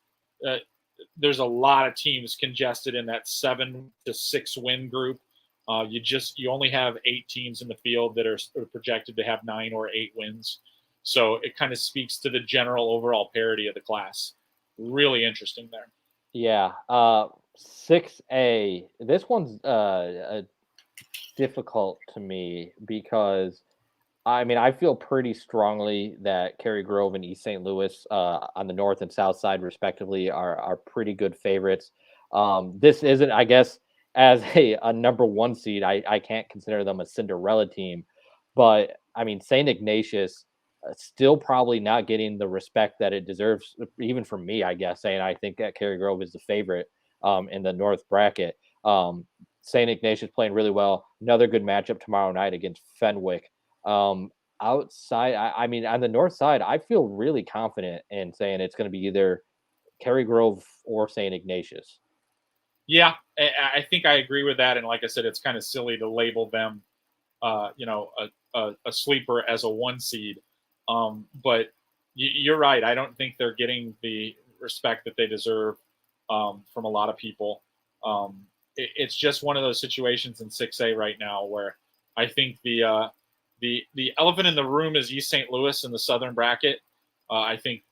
S2: there's a lot of teams congested in that 7 to 6 win group. You only have 8 teams in the field that are projected to have 9 or 8 wins. So it kind of speaks to the general overall parity of the class. Really interesting there.
S1: Yeah. 6A. This one's difficult to me because I feel pretty strongly that Cary Grove and East St. Louis on the north and south side respectively are pretty good favorites. This isn't, I guess, as a number 1 seed, I can't consider them a Cinderella team, but St. Ignatius still probably not getting the respect that it deserves, even from me, I guess, saying I think that Cary Grove is the favorite in the north bracket. St. Ignatius playing really well. Another good matchup tomorrow night against Fenwick. Outside, I mean, on the north side, I feel really confident in saying it's going to be either Cary Grove or St. Ignatius.
S2: Yeah, I think I agree with that. And like I said, it's kind of silly to label them, a sleeper as a 1 seed. But you're right. I don't think they're getting the respect that they deserve from a lot of people. It's just one of those situations in 6A right now where I think the elephant in the room is East St. Louis in the Southern bracket. I think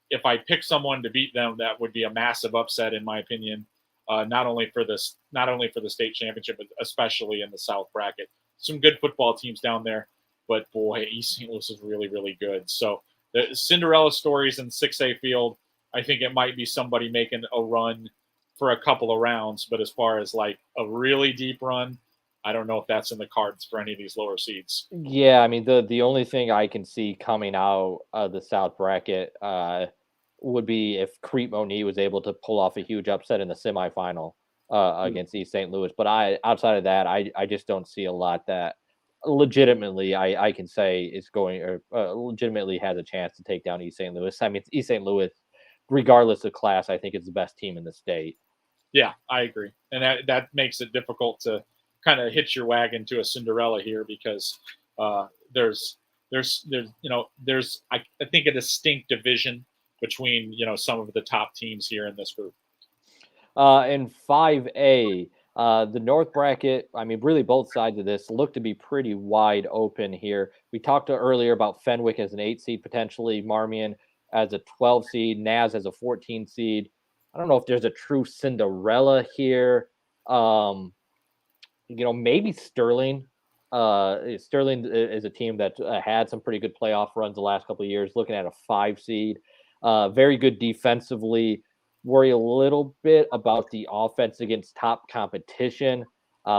S2: if I pick someone to beat them, that would be a massive upset, in my opinion. Not only for the state championship, but especially in the South bracket. Some good football teams down there, but boy, East St. Louis is really, really good. So the Cinderella stories in 6A field, I think it might be somebody making a run for a couple of rounds, but as far as like a really deep run, I don't know if that's in the cards for any of these lower seeds.
S1: Yeah, I mean, the only thing I can see coming out of the South bracket would be if Crete Moniz was able to pull off a huge upset in the semifinal against East St. Louis. But outside of that, I just don't see a lot that legitimately I can say is going or legitimately has a chance to take down East St. Louis. I mean, East St. Louis, regardless of class, I think it's the best team in the state.
S2: Yeah, I agree, and that makes it difficult to kind of hitch your wagon to a Cinderella here because there's I think a distinct division between some of the top teams here in this group.
S1: In 5A, the North bracket, I mean, really both sides of this look to be pretty wide open here. We talked earlier about Fenwick as an 8 seed, potentially Marmion as a 12 seed, Naz as a 14 seed. I don't know if there's a true Cinderella here. Maybe Sterling. Sterling is a team that had some pretty good playoff runs the last couple of years, looking at a 5 seed. Very good defensively. Worry a little bit about the offense against top competition.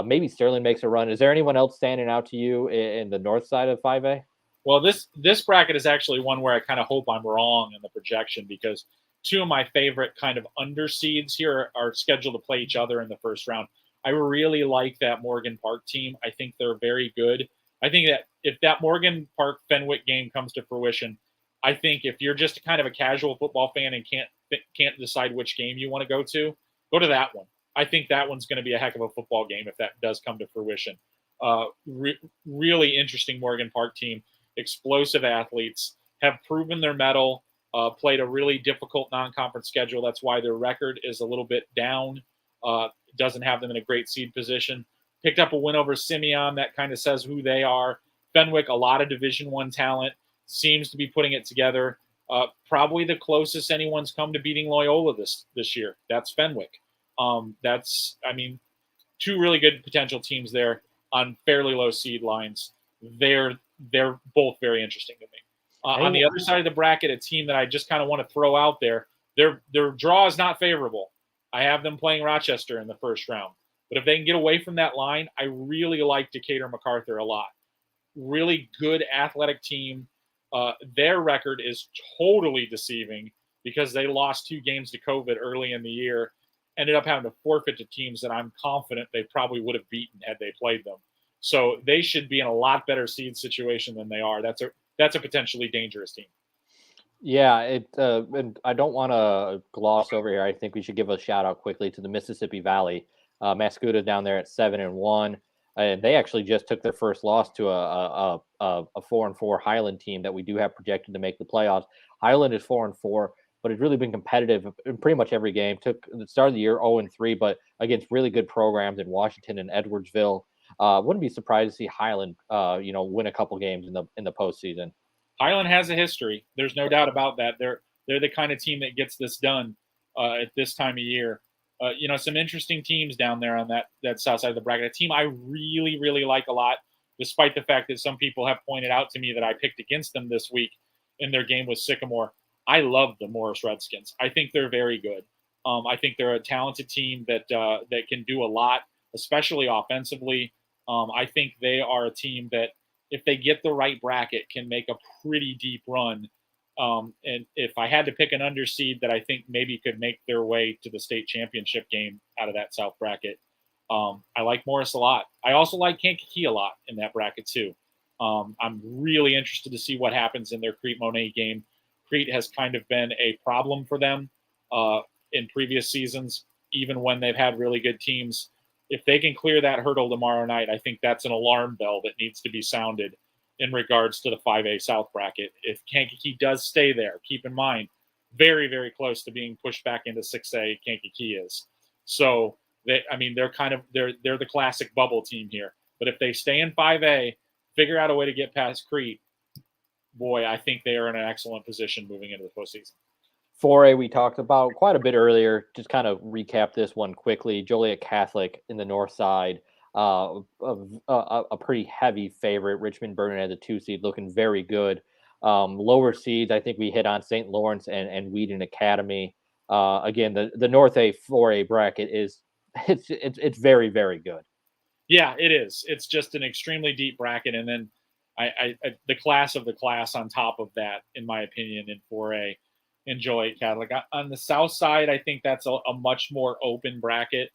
S1: Maybe Sterling makes a run. Is there anyone else standing out to you in the north side of 5A?
S2: Well, this bracket is actually one where I kind of hope I'm wrong in the projection because two of my favorite kind of underseeds here are scheduled to play each other in the first round. I really like that Morgan Park team. I think they're very good. I think that if that Morgan Park Fenwick game comes to fruition, I think if you're just kind of a casual football fan and can't decide which game you want to go to that one. I think that one's going to be a heck of a football game if that does come to fruition. Really interesting Morgan Park team, explosive athletes, have proven their mettle, played a really difficult non-conference schedule. That's why their record is a little bit down. Doesn't have them in a great seed position. Picked up a win over Simeon. That kind of says who they are. Fenwick, a lot of Division I talent, seems to be putting it together. Probably the closest anyone's come to beating Loyola this year. That's Fenwick. Two really good potential teams there on fairly low seed lines. They're both very interesting to me. On the other side of the bracket, a team that I just kind of want to throw out there, their draw is not favorable. I have them playing Rochester in the first round. But if they can get away from that line, I really like Decatur MacArthur a lot. Really good athletic team. Their record is totally deceiving because they lost 2 games to COVID early in the year, ended up having to forfeit to teams that I'm confident they probably would have beaten had they played them. So they should be in a lot better seed situation than they are. That's a potentially dangerous team.
S1: Yeah, and I don't want to gloss over here. I think we should give a shout out quickly to the Mississippi Valley. Mascoutah down there at 7-1, and they actually just took their first loss to a 4-4 Highland team that we do have projected to make the playoffs. Highland is 4-4, but it's really been competitive in pretty much every game. Took the start of the year 0-3, but against really good programs in Washington and Edwardsville. Wouldn't be surprised to see Highland, win a couple games in the postseason.
S2: Highland has a history. There's no doubt about that. They're the kind of team that gets this done at this time of year. Some interesting teams down there on that south side of the bracket. A team I really, really like a lot, despite the fact that some people have pointed out to me that I picked against them this week in their game with Sycamore. I love the Morris Redskins. I think they're very good. I think they're a talented team that can do a lot, especially offensively. I think they are a team that, if they get the right bracket, can make a pretty deep run. And if I had to pick an underseed that I think maybe could make their way to the state championship game out of that South bracket, I like Morris a lot. I also like Kankakee a lot in that bracket too. I'm really interested to see what happens in their Crete-Monet game. Crete has kind of been a problem for them in previous seasons, even when they've had really good teams. If they can clear that hurdle tomorrow night, I think that's an alarm bell that needs to be sounded in regards to the 5A South bracket. If Kankakee does stay there, keep in mind, very, very close to being pushed back into 6A, Kankakee is. So, they're the classic bubble team here. But if they stay in 5A, figure out a way to get past Crete, boy, I think they are in an excellent position moving into the postseason.
S1: 4A we talked about quite a bit earlier. Just kind of recap this one quickly. Joliet Catholic in the north side, a pretty heavy favorite. Richmond Burnett as a 2 seed, looking very good. Lower seeds, I think we hit on St. Lawrence and Wheaton Academy. Again, the North A 4A bracket it's very, very good.
S2: Yeah, it is. It's just an extremely deep bracket, and then the class of the class on top of that, in my opinion, in 4A. In Joliet Catholic. On the south side, I think that's a much more open bracket.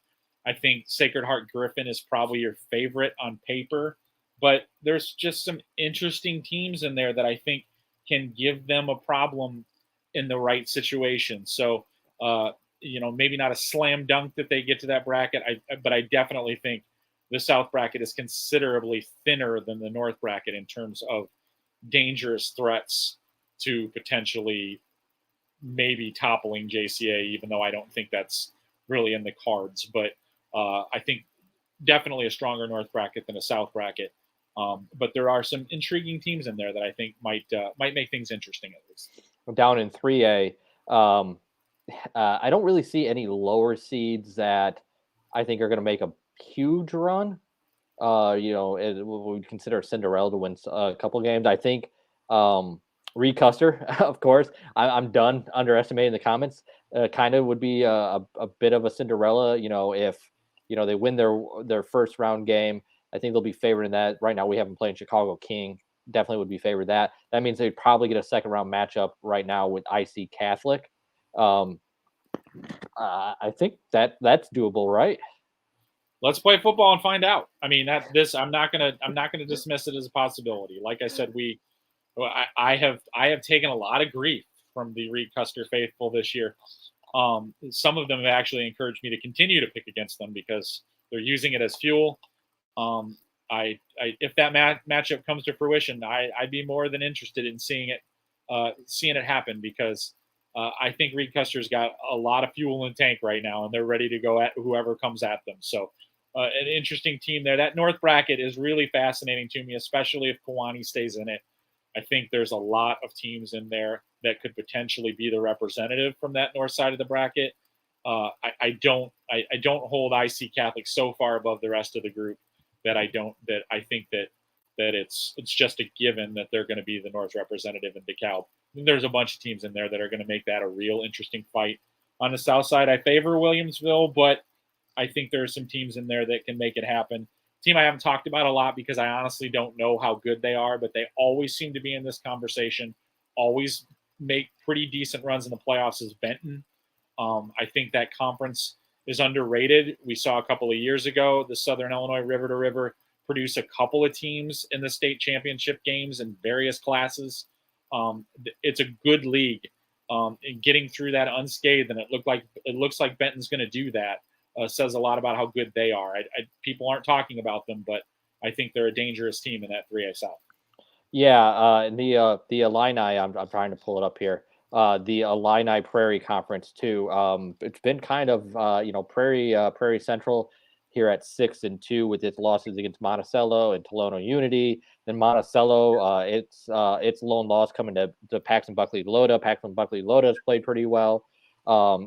S2: I think Sacred Heart Griffin is probably your favorite on paper, but there's just some interesting teams in there that I think can give them a problem in the right situation. So, maybe not a slam dunk that they get to that bracket, but I definitely think the south bracket is considerably thinner than the north bracket in terms of dangerous threats to potentially maybe toppling JCA, even though I don't think that's really in the cards. But I think definitely a stronger north bracket than a south bracket. But there are some intriguing teams in there that I think might make things interesting at least.
S1: Down in 3A, I don't really see any lower seeds that I think are going to make a huge run. We consider Cinderella to win a couple games. I think Reed Custer, of course. I'm done underestimating the comments. Kind of would be a bit of a Cinderella. If they win their first round game, I think they'll be favored in that. Right now, we have them playing Chicago King. Definitely would be favored that. That means they'd probably get a second round matchup right now with IC Catholic. I think that's doable, right?
S2: Let's play football and find out. I mean, I'm not gonna dismiss it as a possibility. Like I said, I have taken a lot of grief from the Reed Custer faithful this year. Some of them have actually encouraged me to continue to pick against them because they're using it as fuel. If that matchup comes to fruition, I'd be more than interested in seeing it happen because I think Reed Custer's got a lot of fuel in the tank right now, and they're ready to go at whoever comes at them. So an interesting team there. That north bracket is really fascinating to me, especially if Kewanee stays in it. I think there's a lot of teams in there that could potentially be the representative from that north side of the bracket. I don't hold IC Catholic so far above the rest of the group that I think that it's just a given that they're going to be the North representative in DeKalb. And there's a bunch of teams in there that are going to make that a real interesting fight. On the south side, I favor Williamsville, but I think there are some teams in there that can make it happen. Team I haven't talked about a lot because I honestly don't know how good they are, but they always seem to be in this conversation, always make pretty decent runs in the playoffs is Benton. I think that conference is underrated. We saw a couple of years ago, the Southern Illinois River to River produce a couple of teams in the state championship games in various classes. It's a good league. And getting through that unscathed, and it looks like Benton's going to do that. Says a lot about how good they are. People aren't talking about them, but I think they're a dangerous team in that 3A South.
S1: Yeah, the Illini, I'm trying to pull it up here. The Illini Prairie Conference too. It's been kind of Prairie Central here at 6-2 with its losses against Monticello and Tolono Unity. Then Monticello, its lone loss coming to Paxton Buckley Loda. Paxton Buckley Loda has played pretty well. For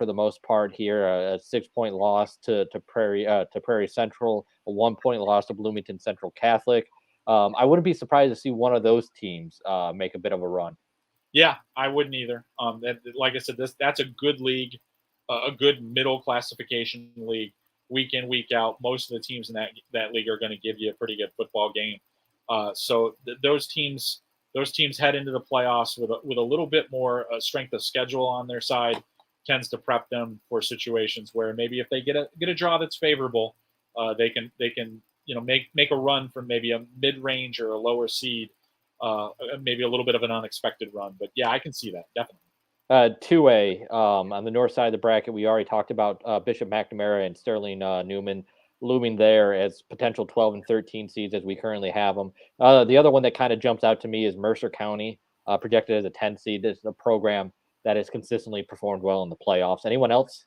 S1: the most part here, a 6-point loss to Prairie Central, a 1-point loss to Bloomington Central Catholic. I wouldn't be surprised to see one of those teams make a bit of a run.
S2: Yeah, I wouldn't either. Like I said, that's a good league, a good middle classification league, week in, week out. Most of the teams in that league are going to give you a pretty good football game. So those teams head into the playoffs with a little bit more strength of schedule on their side, tends to prep them for situations where maybe if they get a draw that's favorable, they can make a run from maybe a mid-range or a lower seed, maybe a little bit of an unexpected run. But yeah, I can see that definitely.
S1: 2A on the north side of the bracket, we already talked about Bishop McNamara and Sterling Newman looming there as potential 12 and 13 seeds as we currently have them. The other one that kind of jumps out to me is Mercer County, projected as a 10 seed. This is a program that has consistently performed well in the playoffs. Anyone else?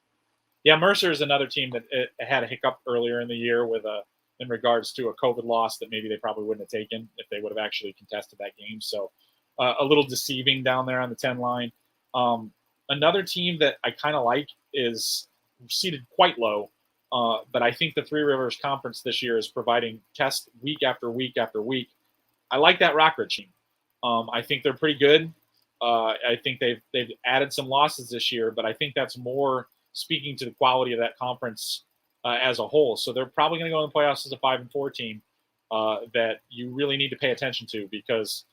S2: Yeah, Mercer is another team that had a hiccup earlier in the year in regards to a COVID loss that maybe they probably wouldn't have taken if they would have actually contested that game. So a little deceiving down there on the 10 line. Another team that I kind of like is seated quite low, but I think the Three Rivers Conference this year is providing tests week after week after week. I like that Rockridge team. I think they're pretty good. I think they've added some losses this year, but I think that's more speaking to the quality of that conference as a whole. So they're probably going to go in the playoffs as a 5-4 team that you really need to pay attention to, because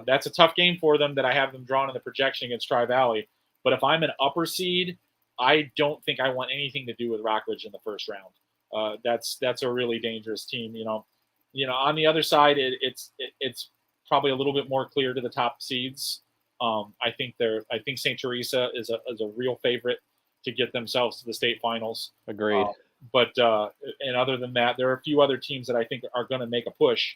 S2: that's a tough game for them that I have them drawn in the projection against Tri-Valley. But if I'm an upper seed, I don't think I want anything to do with Rockridge in the first round. That's a really dangerous team. On the other side, it's probably a little bit more clear to the top seeds. I think St. Teresa is a real favorite to get themselves to the state finals.
S1: Agreed.
S2: And other than that, there are a few other teams that I think are going to make a push.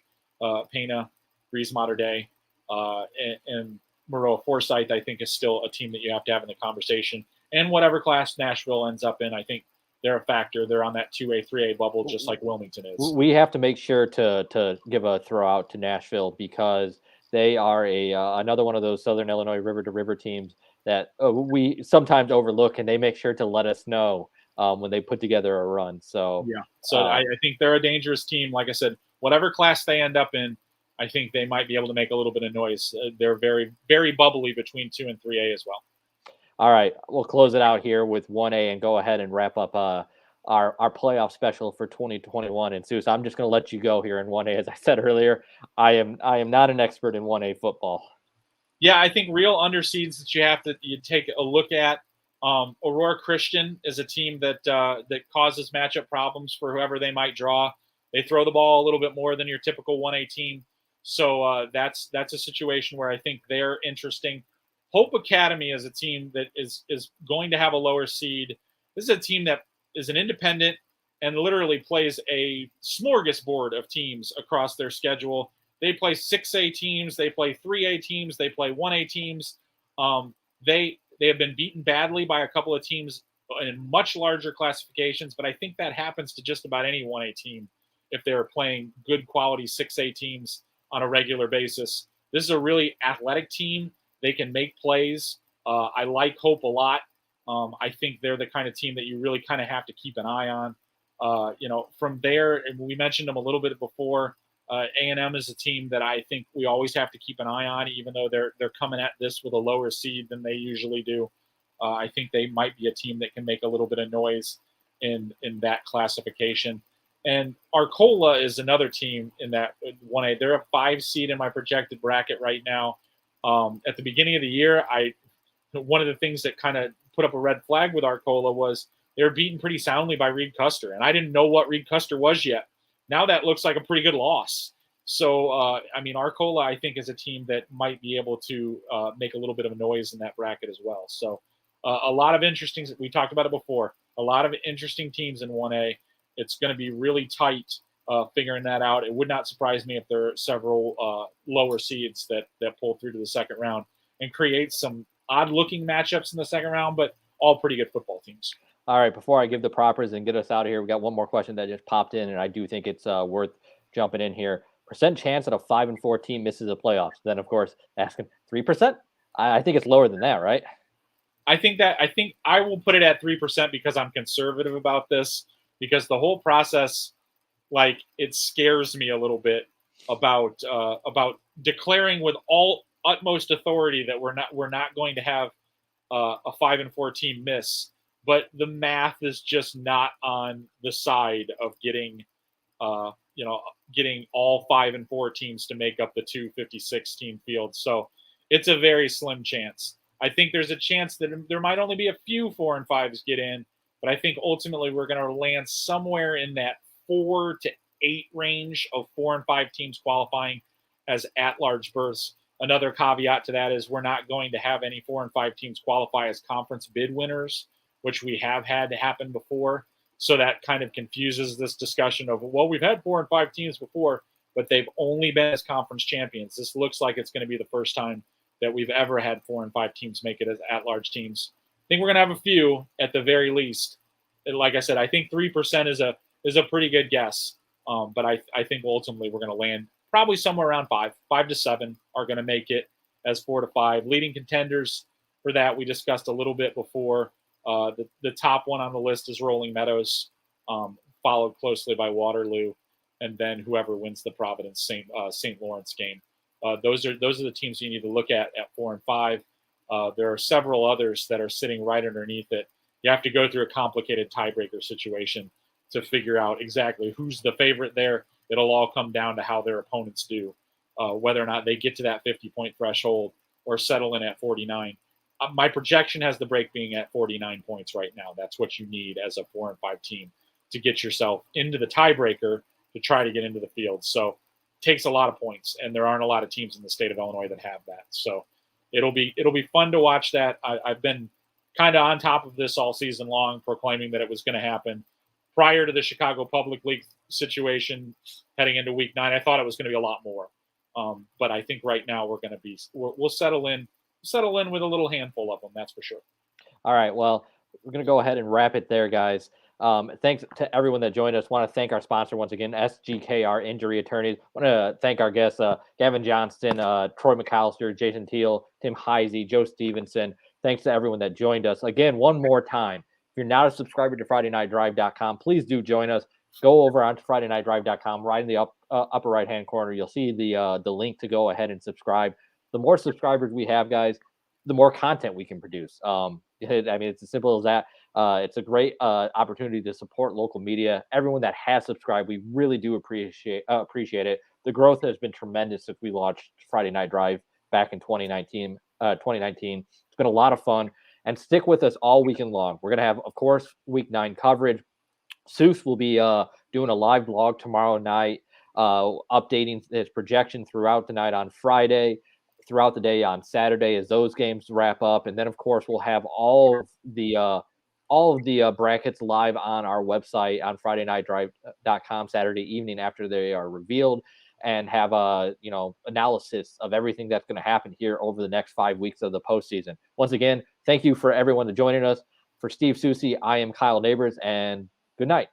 S2: Pana, Breeze Mater Dei, and Maroa Forsyth, I think, is still a team that you have to have in the conversation. And whatever class Nashville ends up in, I think they're a factor. They're on that 2A, 3A bubble, just like Wilmington is.
S1: We have to make sure to give a throw out to Nashville, because they are another one of those Southern Illinois river-to-river teams that we sometimes overlook, and they make sure to let us know when they put together a run. So
S2: yeah, I think they're a dangerous team. Like I said, whatever class they end up in, I think they might be able to make a little bit of noise. They're very, very bubbly between 2 and 3A as well.
S1: All right, we'll close it out here with 1A and go ahead and wrap up our playoff special for 2021. And Soucie, I'm just going to let you go here in 1A. As I said earlier, I am not an expert in 1A football.
S2: Yeah, I think real underseeds that you take a look at. Aurora Christian is a team that causes matchup problems for whoever they might draw. They throw the ball a little bit more than your typical 1A team. So that's a situation where I think they're interesting. Hope Academy is a team that is going to have a lower seed. This is a team that is an independent and literally plays a smorgasbord of teams across their schedule. They play 6A teams, they play 3A teams, they play 1A teams. They have been beaten badly by a couple of teams in much larger classifications, but I think that happens to just about any 1A team if they're playing good quality 6A teams on a regular basis. This is a really athletic team. They can make plays. I like Hope a lot. I think they're the kind of team that you really kind of have to keep an eye on. From there, and we mentioned them a little bit before, A&M is a team that I think we always have to keep an eye on, even though they're coming at this with a lower seed than they usually do. I think they might be a team that can make a little bit of noise in that classification. And Arcola is another team in that 1A. They're a 5 seed in my projected bracket right now. At the beginning of the year, one of the things that kind of put up a red flag with Arcola was they were beaten pretty soundly by Reed Custer, and I didn't know what Reed Custer was yet. Now that looks like a pretty good loss. So, Arcola, I think, is a team that might be able to make a little bit of a noise in that bracket as well. So, a lot of interesting. We talked about it before. A lot of interesting teams in 1A. It's going to be really tight figuring that out. It would not surprise me if there are several lower seeds that pull through to the second round and create some odd-looking matchups in the second round, but all pretty good football teams.
S1: All right, before I give the propers and get us out of here, we got one more question that just popped in, and I do think it's worth jumping in here. Percent chance that a 5-4 team misses the playoffs? Then, of course, asking 3%. I think it's lower than that, right?
S2: I think I will put it at 3% because I'm conservative about this, because the whole process, it scares me a little bit about declaring with all utmost authority that we're not going to have a 5-4 team miss. But the math is just not on the side of getting all 5-4 teams to make up the 256 team field. So it's a very slim chance. I think there's a chance that there might only be a few 4 and 5s get in, but I think ultimately we're going to land somewhere in that 4 to 8 range of 4 and 5 teams qualifying as at-large berths. Another caveat to that is we're not going to have any 4 and 5 teams qualify as conference bid winners, which we have had to happen before. So that kind of confuses this discussion of, well, we've had 4 and 5 teams before, but they've only been as conference champions. This looks like it's going to be the first time that we've ever had 4 and 5 teams make it as at-large teams. I think we're going to have a few at the very least. And like I said, I think 3% is a pretty good guess. But I think ultimately we're going to land probably somewhere around 5 to 7 are going to make it as 4 to 5. Leading contenders for that, we discussed a little bit before. The top one on the list is Rolling Meadows, followed closely by Waterloo, and then whoever wins the Providence St. Lawrence game. Those are the teams you need to look at 4 and 5. There are several others that are sitting right underneath it. You have to go through a complicated tiebreaker situation to figure out exactly who's the favorite there. It'll all come down to how their opponents do, whether or not they get to that 50-point threshold or settle in at 49. My projection has the break being at 49 points right now. That's what you need as a 4 and 5 team to get yourself into the tiebreaker to try to get into the field. So it takes a lot of points, and there aren't a lot of teams in the state of Illinois that have that. So it'll be fun to watch that. I've been kind of on top of this all season long, proclaiming that it was going to happen. Prior to the Chicago Public League situation heading into week 9, I thought it was going to be a lot more. But I think right now we'll settle in with a little handful of them. That's for sure.
S1: All right. Well, we're going to go ahead and wrap it there, guys. Thanks to everyone that joined us. Want to thank our sponsor once again, SGKR Injury Attorneys. Want to thank our guests, Gavin Johnston, Troy McAllister, Jason Teal, Tim Heisey, Joe Stevenson. Thanks to everyone that joined us. Again, one more time, if you're not a subscriber to FridayNightDrive.com, please do join us. Go over onto FridayNightDrive.com. Right in the upper right-hand corner, you'll see the link to go ahead and subscribe. The more subscribers we have, guys, the more content we can produce. I mean, it's as simple as that. It's a great opportunity to support local media. Everyone that has subscribed, we really do appreciate it. The growth has been tremendous since we launched Friday Night Drive back in 2019. It's been a lot of fun, and stick with us all weekend long. We're gonna have, of course, week 9 coverage. Souce will be doing a live blog tomorrow night, updating his projection throughout the night on Friday, throughout the day on Saturday as those games wrap up, and then of course we'll have all of the brackets live on our website on FridayNightDrive.com Saturday evening after they are revealed, and have a analysis of everything that's going to happen here over the next 5 weeks of the postseason. Once again, thank you for everyone that joining us. For Steve Soucie, I am Kyle Nabors, and good night.